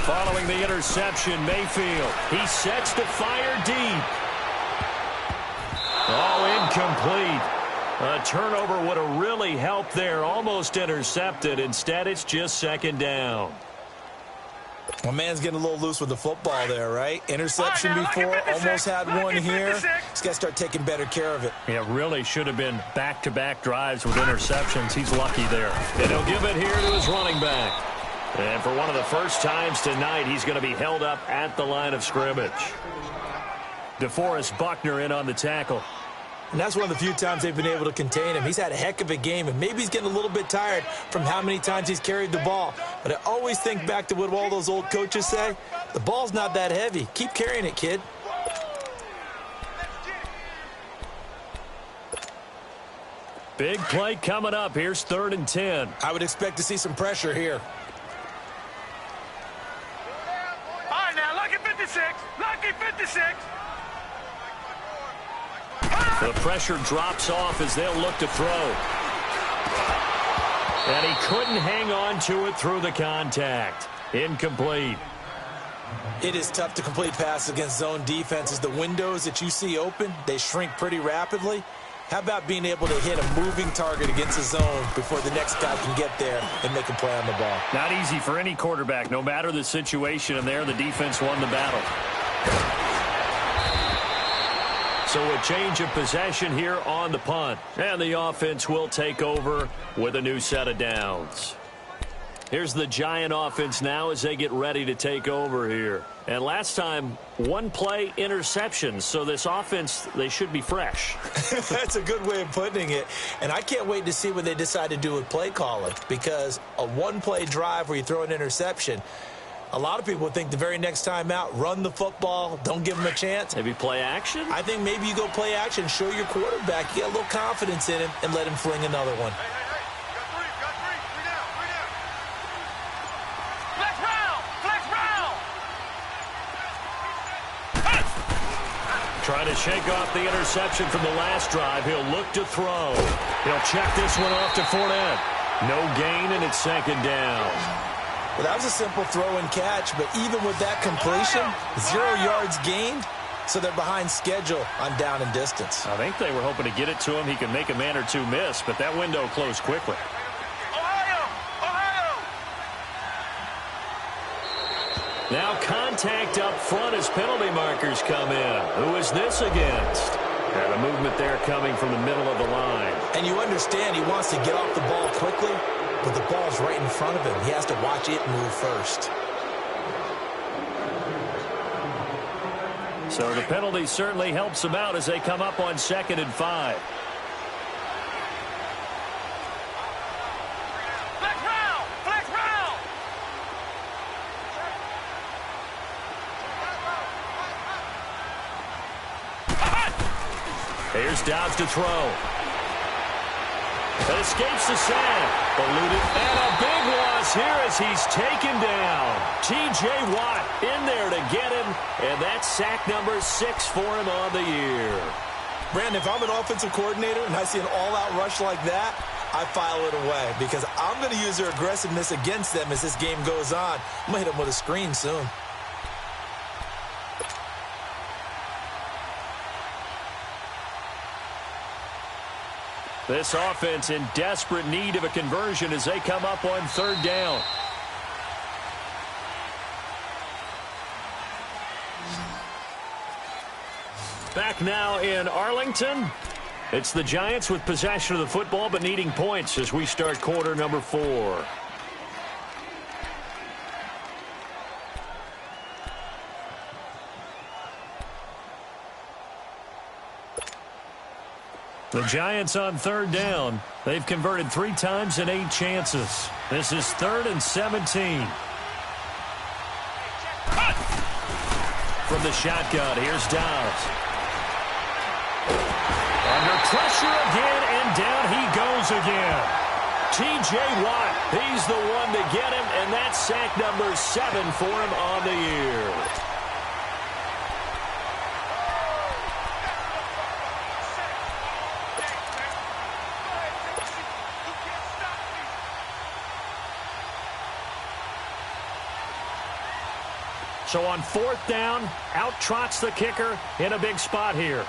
Speaker 1: Following the interception, Mayfield. He sets to fire deep. Oh, incomplete. A turnover would have really helped there. Almost intercepted. Instead, it's just 2nd down.
Speaker 2: My man's getting a little loose with the football there, right? Interception before, almost had one here. He's got to start taking better care of it.
Speaker 1: Yeah, really should have been back-to-back drives with interceptions. He's lucky there. And he'll give it here to his running back. And for one of the first times tonight, he's going to be held up at the line of scrimmage. DeForest Buckner in on the tackle.
Speaker 2: And that's one of the few times they've been able to contain him. He's had a heck of a game, and maybe he's getting a little bit tired from how many times he's carried the ball. But I always think back to what all those old coaches say. The ball's not that heavy. Keep carrying it, kid.
Speaker 1: Big play coming up. Here's 3rd and 10.
Speaker 2: I would expect to see some pressure here.
Speaker 3: All right, now, lucky 56. Lucky 56.
Speaker 1: The pressure drops off as they'll look to throw. And he couldn't hang on to it through the contact. Incomplete.
Speaker 2: It is tough to complete passes against zone defenses. The windows that you see open, they shrink pretty rapidly. How about being able to hit a moving target against a zone before the next guy can get there and make a play on the ball?
Speaker 1: Not easy for any quarterback, no matter the situation, and there the defense won the battle. So a change of possession here on the punt. And the offense will take over with a new set of downs. Here's the Giant offense now as they get ready to take over here. And last time, 1 play interception. So this offense, they should be fresh.
Speaker 2: That's a good way of putting it. And I can't wait to see what they decide to do with play calling. Because a 1-play drive where you throw an interception, A lot of people think the very next time out, run the football, don't give him a chance.
Speaker 1: Maybe play action?
Speaker 2: I think maybe you go play action, show your quarterback, get a little confidence in him, and let him fling another one.
Speaker 3: Got three down. Flex round.
Speaker 1: Trying to shake off the interception from the last drive. He'll look to throw. He'll check this one off to Fournette. No gain, and it's second down.
Speaker 2: Well, that was a simple throw and catch, but even with that completion, 0 yards gained, so they're behind schedule on down and distance.
Speaker 4: I think they were hoping to get it to him. He could make a man or two miss, but that window closed quickly.
Speaker 3: Ohio!
Speaker 1: Now contact up front as penalty markers come in. Who is this against? And a movement there coming from the middle of the line.
Speaker 2: And you understand he wants to get off the ball quickly, but the ball's right in front of him. He has to watch it move first.
Speaker 1: So the penalty certainly helps them out as they come up on 2nd and 5.
Speaker 3: Flex round!
Speaker 1: Here's Dobbs to throw. That escapes the sack. Eluded. And a big loss here as he's taken down. T.J. Watt in there to get him. And that's sack number 6 for him on the year.
Speaker 2: Brandon, if I'm an offensive coordinator and I see an all-out rush like that, I file it away because I'm going to use their aggressiveness against them as this game goes on. I'm going to hit them with a screen soon.
Speaker 1: This offense in desperate need of a conversion as they come up on 3rd down. Back now in Arlington. It's the Giants with possession of the football but needing points as we start quarter number 4. The Giants on 3rd down. They've converted 3 times in 8 chances. This is 3rd and 17. From the shotgun, here's Dobbs. Under pressure again, and down he goes again. T.J. Watt, he's the one to get him, and that's sack number 7 for him on the year. So on 4th down, out trots the kicker in a big spot here.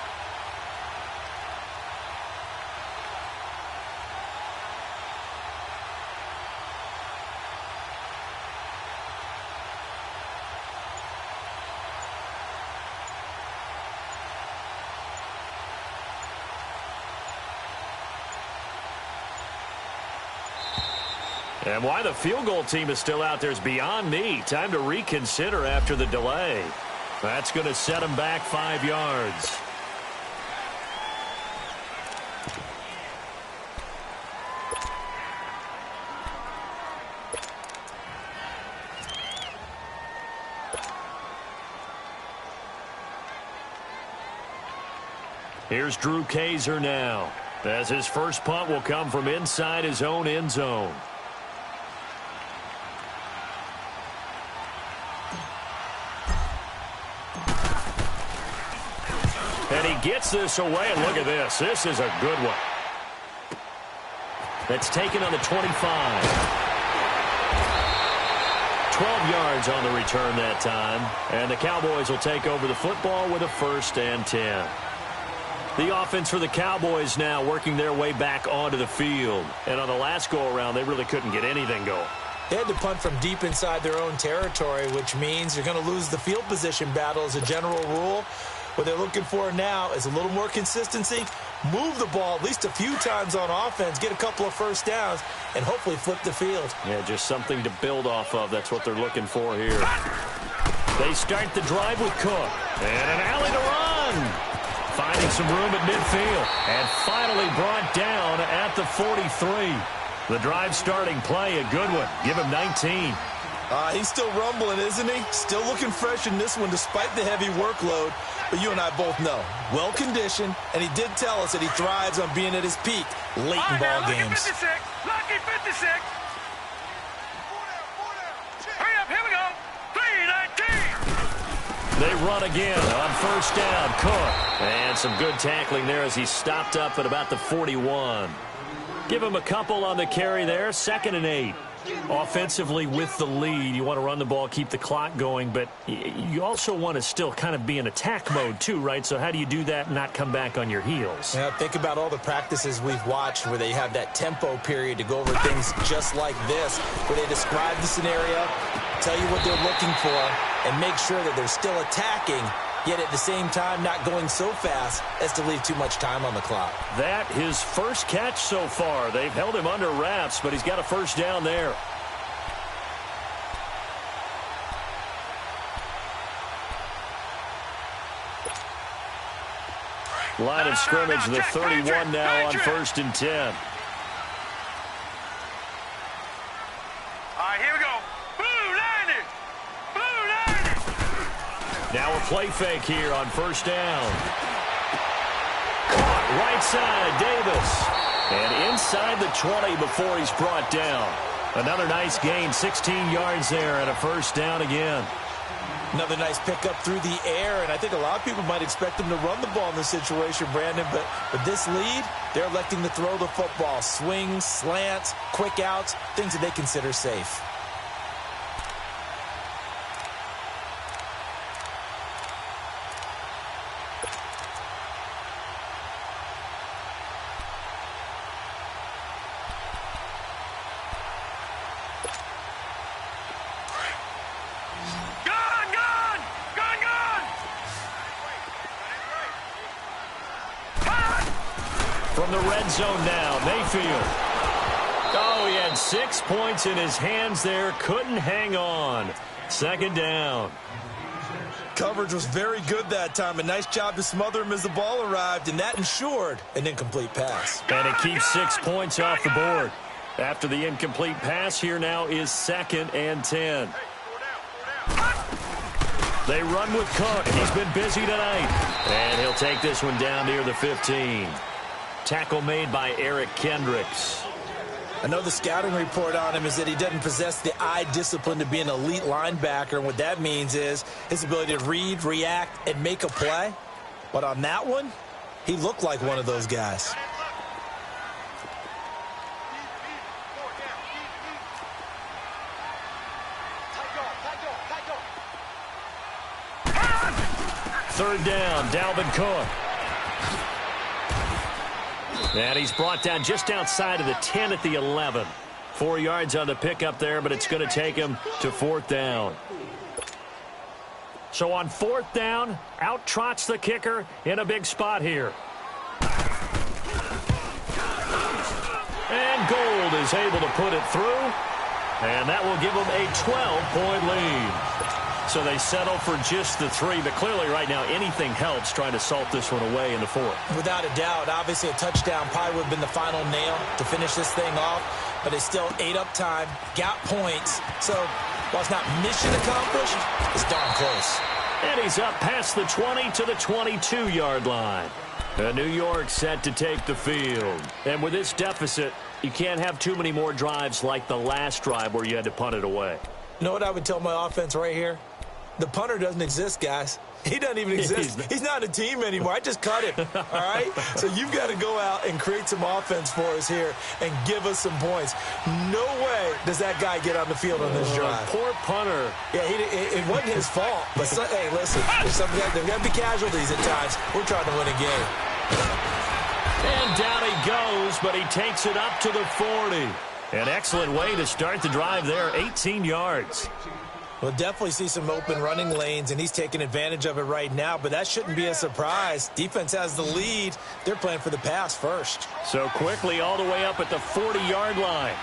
Speaker 1: And why the field goal team is still out there is beyond me. Time to reconsider after the delay. That's going to set them back 5 yards. Here's Drew Kaiser now, as his first punt will come from inside his own end zone. And he gets this away, and look at this. This is a good one. That's taken on the 25. 12 yards on the return that time. And the Cowboys will take over the football with a 1st and 10. The offense for the Cowboys now working their way back onto the field. And on the last go-around, they really couldn't get anything going.
Speaker 2: They had to punt from deep inside their own territory, which means you're going to lose the field position battle as a general rule. What they're looking for now is a little more consistency, move the ball at least a few times on offense, get a couple of 1st downs, and hopefully flip the field.
Speaker 1: Yeah, just something to build off of. That's what they're looking for here. They start the drive with Cook. And an alley to run. Finding some room at midfield. And finally brought down at the 43. The drive starting play, a good one. Give him 19.
Speaker 2: He's still rumbling, isn't he? Still looking fresh in this one despite the heavy workload. But you and I both know, well-conditioned, and he did tell us that he thrives on being at his peak late in ball games.
Speaker 3: Lucky 56. Hurry up, here we go. 3-19.
Speaker 1: They run again on first down. Cook. And some good tackling there as he stopped up at about the 41. Give him a couple on the carry there. 2nd and 8. Offensively with the lead, you want to run the ball, keep the clock going, but you also want to still kind of be in attack mode too, right? So how do you do that and not come back on your heels?
Speaker 2: Yeah, think about all the practices we've watched where they have that tempo period to go over things just like this, where they describe the scenario, tell you what they're looking for, and make sure that they're still attacking, yet at the same time not going so fast as to leave too much time on the clock.
Speaker 1: That his first catch so far. They've held him under wraps, but he's got a first down there. Line of scrimmage, the 31 now on 1st and 10.
Speaker 3: All right, here we go. Blue 90. Blue 90.
Speaker 1: Now a play fake here on first down. Caught right side, Davis. And inside the 20 before he's brought down. Another nice gain, 16 yards there and a first down again.
Speaker 2: Another nice pickup through the air, and I think a lot of people might expect him to run the ball in this situation, Brandon, but with this lead, they're electing to throw the football. Swings, slants, quick outs, things that they consider safe.
Speaker 1: From the red zone now, Mayfield. Oh, he had 6 points in his hands there. Couldn't hang on. 2nd down.
Speaker 2: Coverage was very good that time. A nice job to smother him as the ball arrived, and that ensured an incomplete pass.
Speaker 1: And it keeps 6 points off the board. After the incomplete pass, here now is 2nd and 10. They run with Cook. He's been busy tonight. And he'll take this one down near the 15. Tackle made by Eric Kendricks.
Speaker 2: I know the scouting report on him is that he doesn't possess the eye discipline to be an elite linebacker, and what that means is his ability to read, react, and make a play. But on that one, he looked like one of those guys.
Speaker 1: Third down, Dalvin Cook. And he's brought down just outside of the 10 at the 11. 4 yards on the pickup there, but it's going to take him to 4th down. So on 4th down, out trots the kicker in a big spot here. And Gold is able to put it through. And that will give them a 12-point lead. So they settle for just the 3, but clearly right now anything helps trying to salt this one away in the 4th.
Speaker 2: Without a doubt, obviously a touchdown probably would have been the final nail to finish this thing off, but it's still ate up time, got points. So while it's not mission accomplished, it's darn close.
Speaker 1: And he's up past the 20 to the 22-yard line. And New York set to take the field. And with this deficit, you can't have too many more drives like the last drive where you had to punt it away.
Speaker 2: You know what I would tell my offense right here? The punter doesn't exist, guys. He doesn't even exist. He's not a team anymore. I just cut him, all right? So you've got to go out and create some offense for us here and give us some points. No way does that guy get on the field on this drive.
Speaker 1: Poor punter.
Speaker 2: Yeah, it wasn't his fault. But, hey, listen, there's got to be casualties at times. We're trying to win a game.
Speaker 1: And down he goes, but he takes it up to the 40. An excellent way to start the drive there, 18 yards.
Speaker 2: We'll definitely see some open running lanes, and he's taking advantage of it right now, but that shouldn't be a surprise. Defense has the lead. They're playing for the pass first.
Speaker 1: So quickly all the way up at the 40-yard line.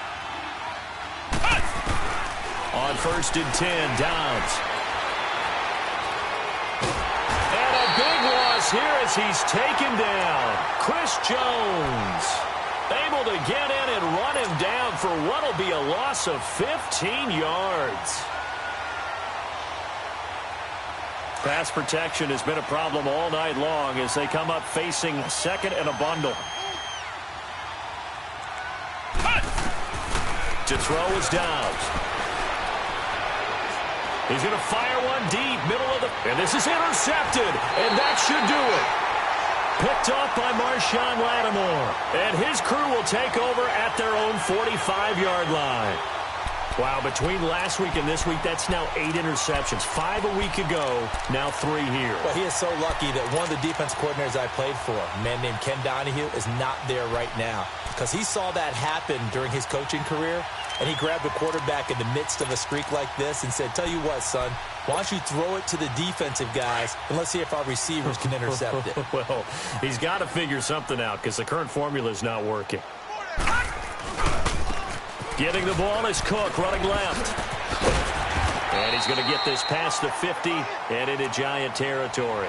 Speaker 1: On 1st and 10, Downs. And a big loss here as he's taken down. Chris Jones. Able to get in and run him down for what will be a loss of 15 yards. Pass protection has been a problem all night long as they come up facing second and a bundle. To throw is Dobbs. He's going to fire one deep, middle of the... And this is intercepted, and that should do it. Picked off by Marshawn Lattimore. And his crew will take over at their own 45-yard line. Wow, between last week and this week, that's now 8 interceptions. 5 a week ago, now 3 here.
Speaker 2: Well, he is so lucky that one of the defense coordinators I played for, a man named Ken Donahue, is not there right now. Because he saw that happen during his coaching career, and he grabbed the quarterback in the midst of a streak like this and said, tell you what, son, why don't you throw it to the defensive guys, and let's see if our receivers can intercept it.
Speaker 1: Well, he's got to figure something out because the current formula is not working. Getting the ball is Cook, running left. And he's going to get this past the 50 and into Giant territory.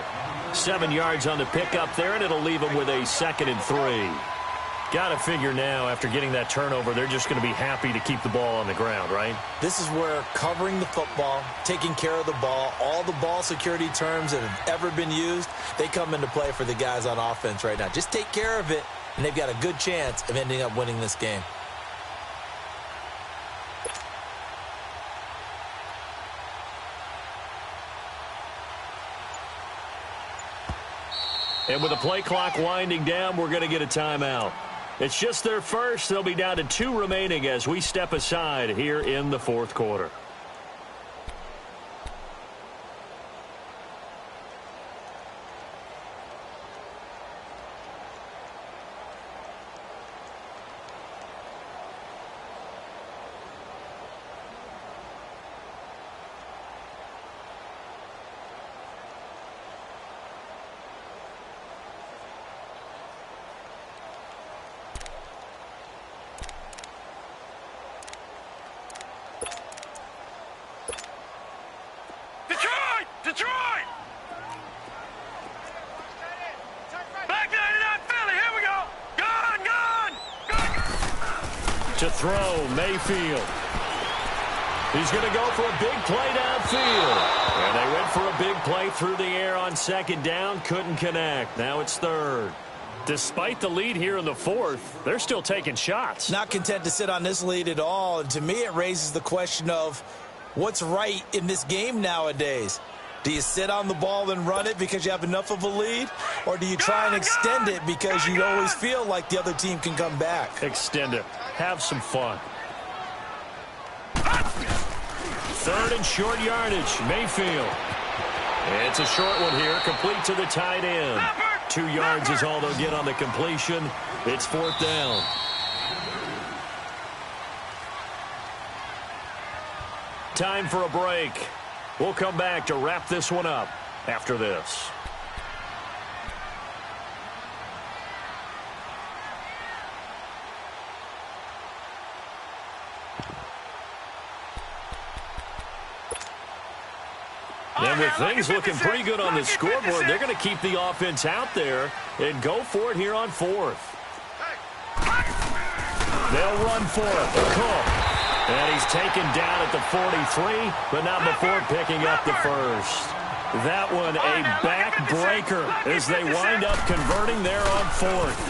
Speaker 1: 7 yards on the pickup there, and it'll leave him with a 2nd and 3. Got to figure now, after getting that turnover, they're just going to be happy to keep the ball on the ground, right?
Speaker 2: This is where covering the football, taking care of the ball, all the ball security terms that have ever been used, they come into play for the guys on offense right now. Just take care of it, and they've got a good chance of ending up winning this game.
Speaker 1: And with the play clock winding down, we're going to get a timeout. It's just their first. They'll be down to 2 remaining as we step aside here in the 4th quarter.
Speaker 3: Detroit! Back 99 Philly, here we go! Gone!
Speaker 1: To throw, Mayfield. He's going to go for a big play downfield. And they went for a big play through the air on 2nd down. Couldn't connect. Now it's 3rd. Despite the lead here in the 4th, they're still taking shots.
Speaker 2: Not content to sit on this lead at all. And to me, it raises the question of what's right in this game nowadays. Do you sit on the ball and run it because you have enough of a lead? Or do you try and extend it because you always feel like the other team can come back?
Speaker 1: Extend it. Have some fun. 3rd and short yardage. Mayfield. It's a short one here. Complete to the tight end. 2 yards is all they'll get on the completion. It's 4th down. Time for a break. We'll come back to wrap this one up after this. And with things looking pretty good on the scoreboard, they're going to keep the offense out there and go for it here on 4th. They'll run for it. Cook. And he's taken down at the 43, but not before picking up the 1st. That one a backbreaker as they wind up converting there on 4th.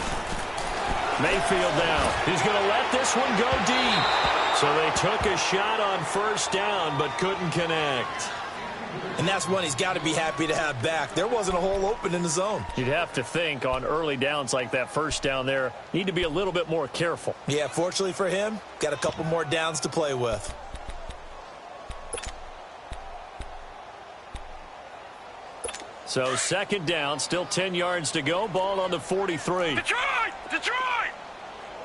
Speaker 1: Mayfield now. He's going to let this one go deep. So they took a shot on 1st down, but couldn't connect.
Speaker 2: And that's one he's got to be happy to have back. There wasn't a hole open in the zone.
Speaker 1: You'd have to think on early downs like that 1st down there, need to be a little bit more careful.
Speaker 2: Yeah, fortunately for him, got a couple more downs to play with.
Speaker 3: So
Speaker 1: 2nd down, still 10 yards to go. Ball on the 43.
Speaker 3: Detroit! Detroit!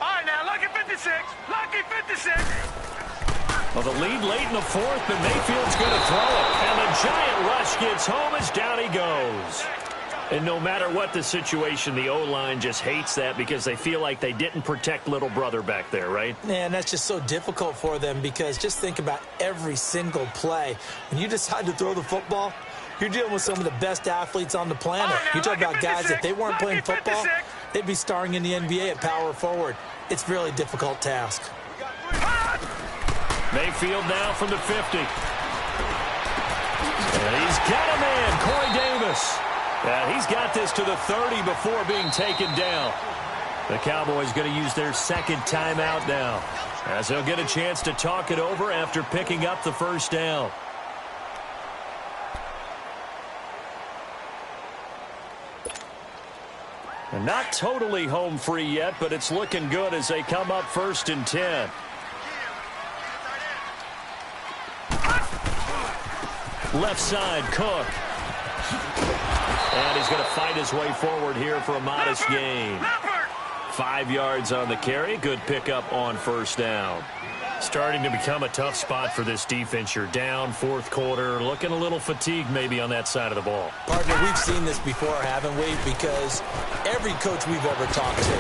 Speaker 3: All right, now, lucky 56. Lucky 56.
Speaker 1: Well, the lead late in the 4th, but Mayfield's going to throw it. And the giant rush gets home as down he goes. And no matter what the situation, the O-line just hates that because they feel like they didn't protect little brother back there, right?
Speaker 2: Man, that's just so difficult for them because just think about every single play. When you decide to throw the football, you're dealing with some of the best athletes on the planet. You talk about guys, if they weren't playing football, they'd be starring in the NBA at power forward. it's really a difficult task.
Speaker 1: Mayfield now from the 50. And he's got a man, Corey Davis. And he's got this to the 30 before being taken down. The Cowboys going to use their second timeout now, as they'll get a chance to talk it over after picking up the first down. And not totally home free yet, but it's looking good as they come up 1st and 10. Left side, Cook. And he's going to fight his way forward here for a modest gain. 5 yards on the carry. Good pickup on first down. Starting to become a tough spot for this defense. You're down, 4th quarter, looking a little fatigued maybe on that side of the ball.
Speaker 2: Partner, we've seen this before, haven't we? Because every coach we've ever talked to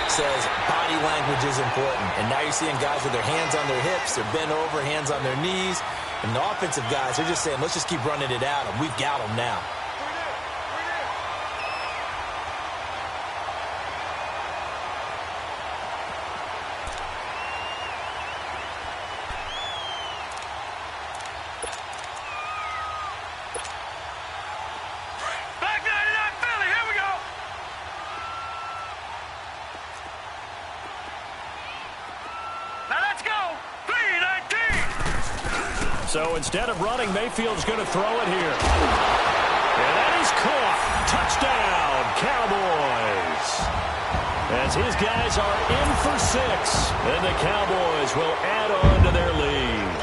Speaker 2: says body language is important. And now you're seeing guys with their hands on their hips, they're bent over, hands on their knees. And the offensive guys, they're just saying, let's just keep running it out, and we've got them now.
Speaker 1: So instead of running, Mayfield's going to throw it here. And that is caught. Touchdown, Cowboys. As his guys are in for 6. And the Cowboys will add on to their lead.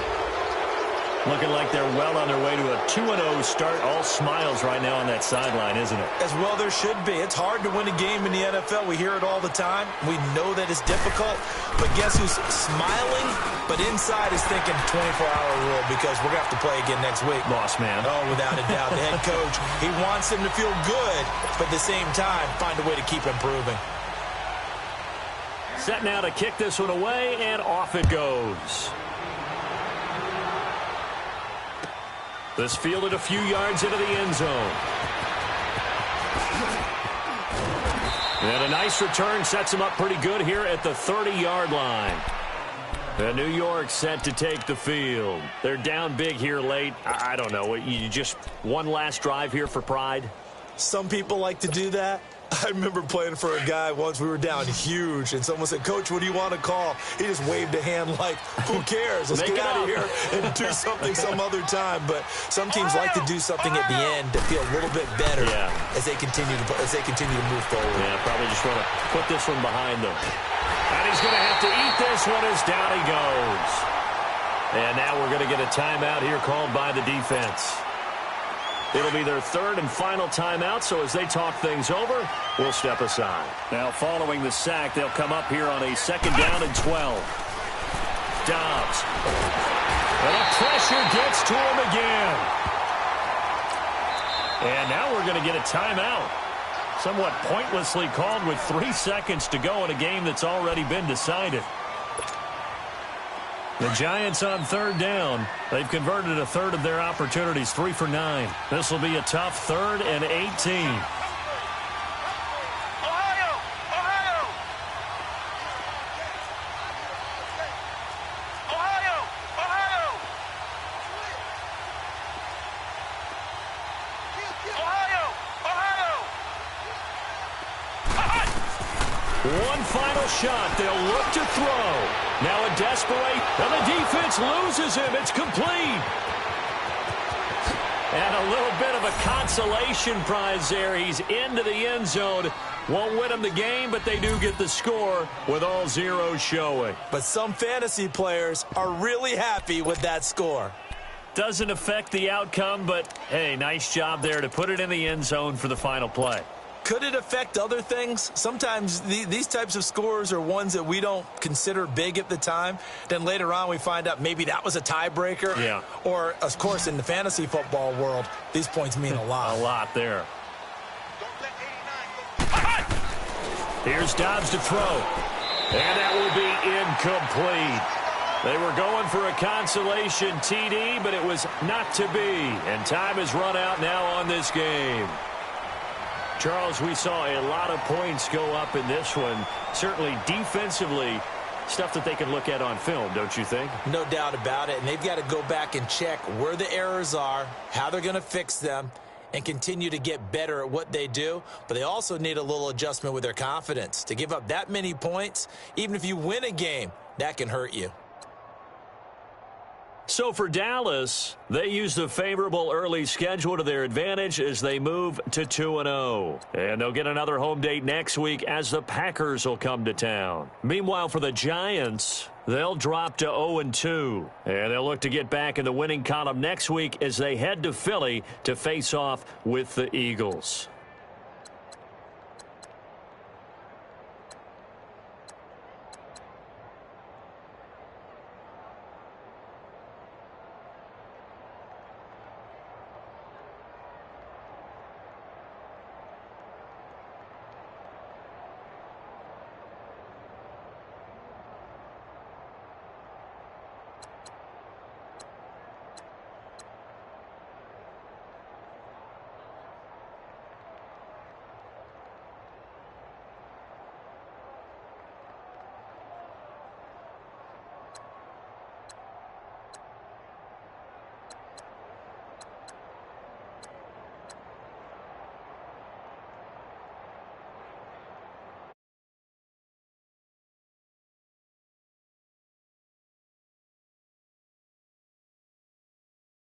Speaker 1: Looking like they're well on their way to a 2-0 start. All smiles right now on that sideline, isn't it?
Speaker 2: As well there should be. It's hard to win a game in the NFL. We hear it all the time. We know that it's difficult. But guess who's smiling? But inside is thinking 24-hour rule, because we're going to have to play again next week.
Speaker 1: Boss man.
Speaker 2: Oh, without a doubt. The head coach, he wants him to feel good, but at the same time, find a way to keep improving.
Speaker 1: Set now to kick this one away, and off it goes. This fielded a few yards into the end zone. And a nice return sets him up pretty good here at the 30-yard line. And New York set to take the field. They're down big here late. I don't know. You just one last drive here for pride?
Speaker 2: Some people like to do that. I remember playing for a guy once. We were down huge, and someone said, "Coach, what do you want to call?" He just waved a hand like, who cares? Let's get out of here and do something some other time. But some teams like to do something at the end to feel a little bit better as they continue to move forward.
Speaker 1: Yeah, probably just want to put this one behind them. And he's going to have to eat this one as down he goes. And now we're going to get a timeout here called by the defense. It'll be their 3rd and final timeout, so as they talk things over, we'll step aside. Now, following the sack, they'll come up here on a 2nd down and 12. Dobbs. And the pressure gets to him again. And now we're going to get a timeout. Somewhat pointlessly called with 3 seconds to go in a game that's already been decided. The Giants on 3rd down. They've converted a third of their opportunities, 3 for 9. This will be a tough 3rd and 18. One final shot. They'll look to throw. Now a desperate, and the defense loses him. It's complete. And a little bit of a consolation prize there. He's into the end zone. Won't win them the game, but they do get the score with all zeros showing.
Speaker 2: But some fantasy players are really happy with that score.
Speaker 1: Doesn't affect the outcome, but, hey, nice job there to put it in the end zone for the final play.
Speaker 2: Could it affect other things? Sometimes these types of scores are ones that we don't consider big at the time. Then later on we find out maybe that was a tiebreaker.
Speaker 1: Yeah.
Speaker 2: Or, of course, in the fantasy football world, these points mean a lot.
Speaker 1: A lot there. Here's Dobbs to throw. And that will be incomplete. They were going for a consolation TD, but it was not to be. And time has run out now on this game. Charles, we saw a lot of points go up in this one. Certainly defensively, stuff that they can look at on film, don't you think?
Speaker 2: No doubt about it. And they've got to go back and check where the errors are, how they're going to fix them, and continue to get better at what they do. But they also need a little adjustment with their confidence. To give up that many points, even if you win a game, that can hurt you.
Speaker 1: So for Dallas, they use the favorable early schedule to their advantage as they move to 2-0. And they'll get another home date next week as the Packers will come to town. Meanwhile, for the Giants, they'll drop to 0-2. And they'll look to get back in the winning column next week as they head to Philly to face off with the Eagles.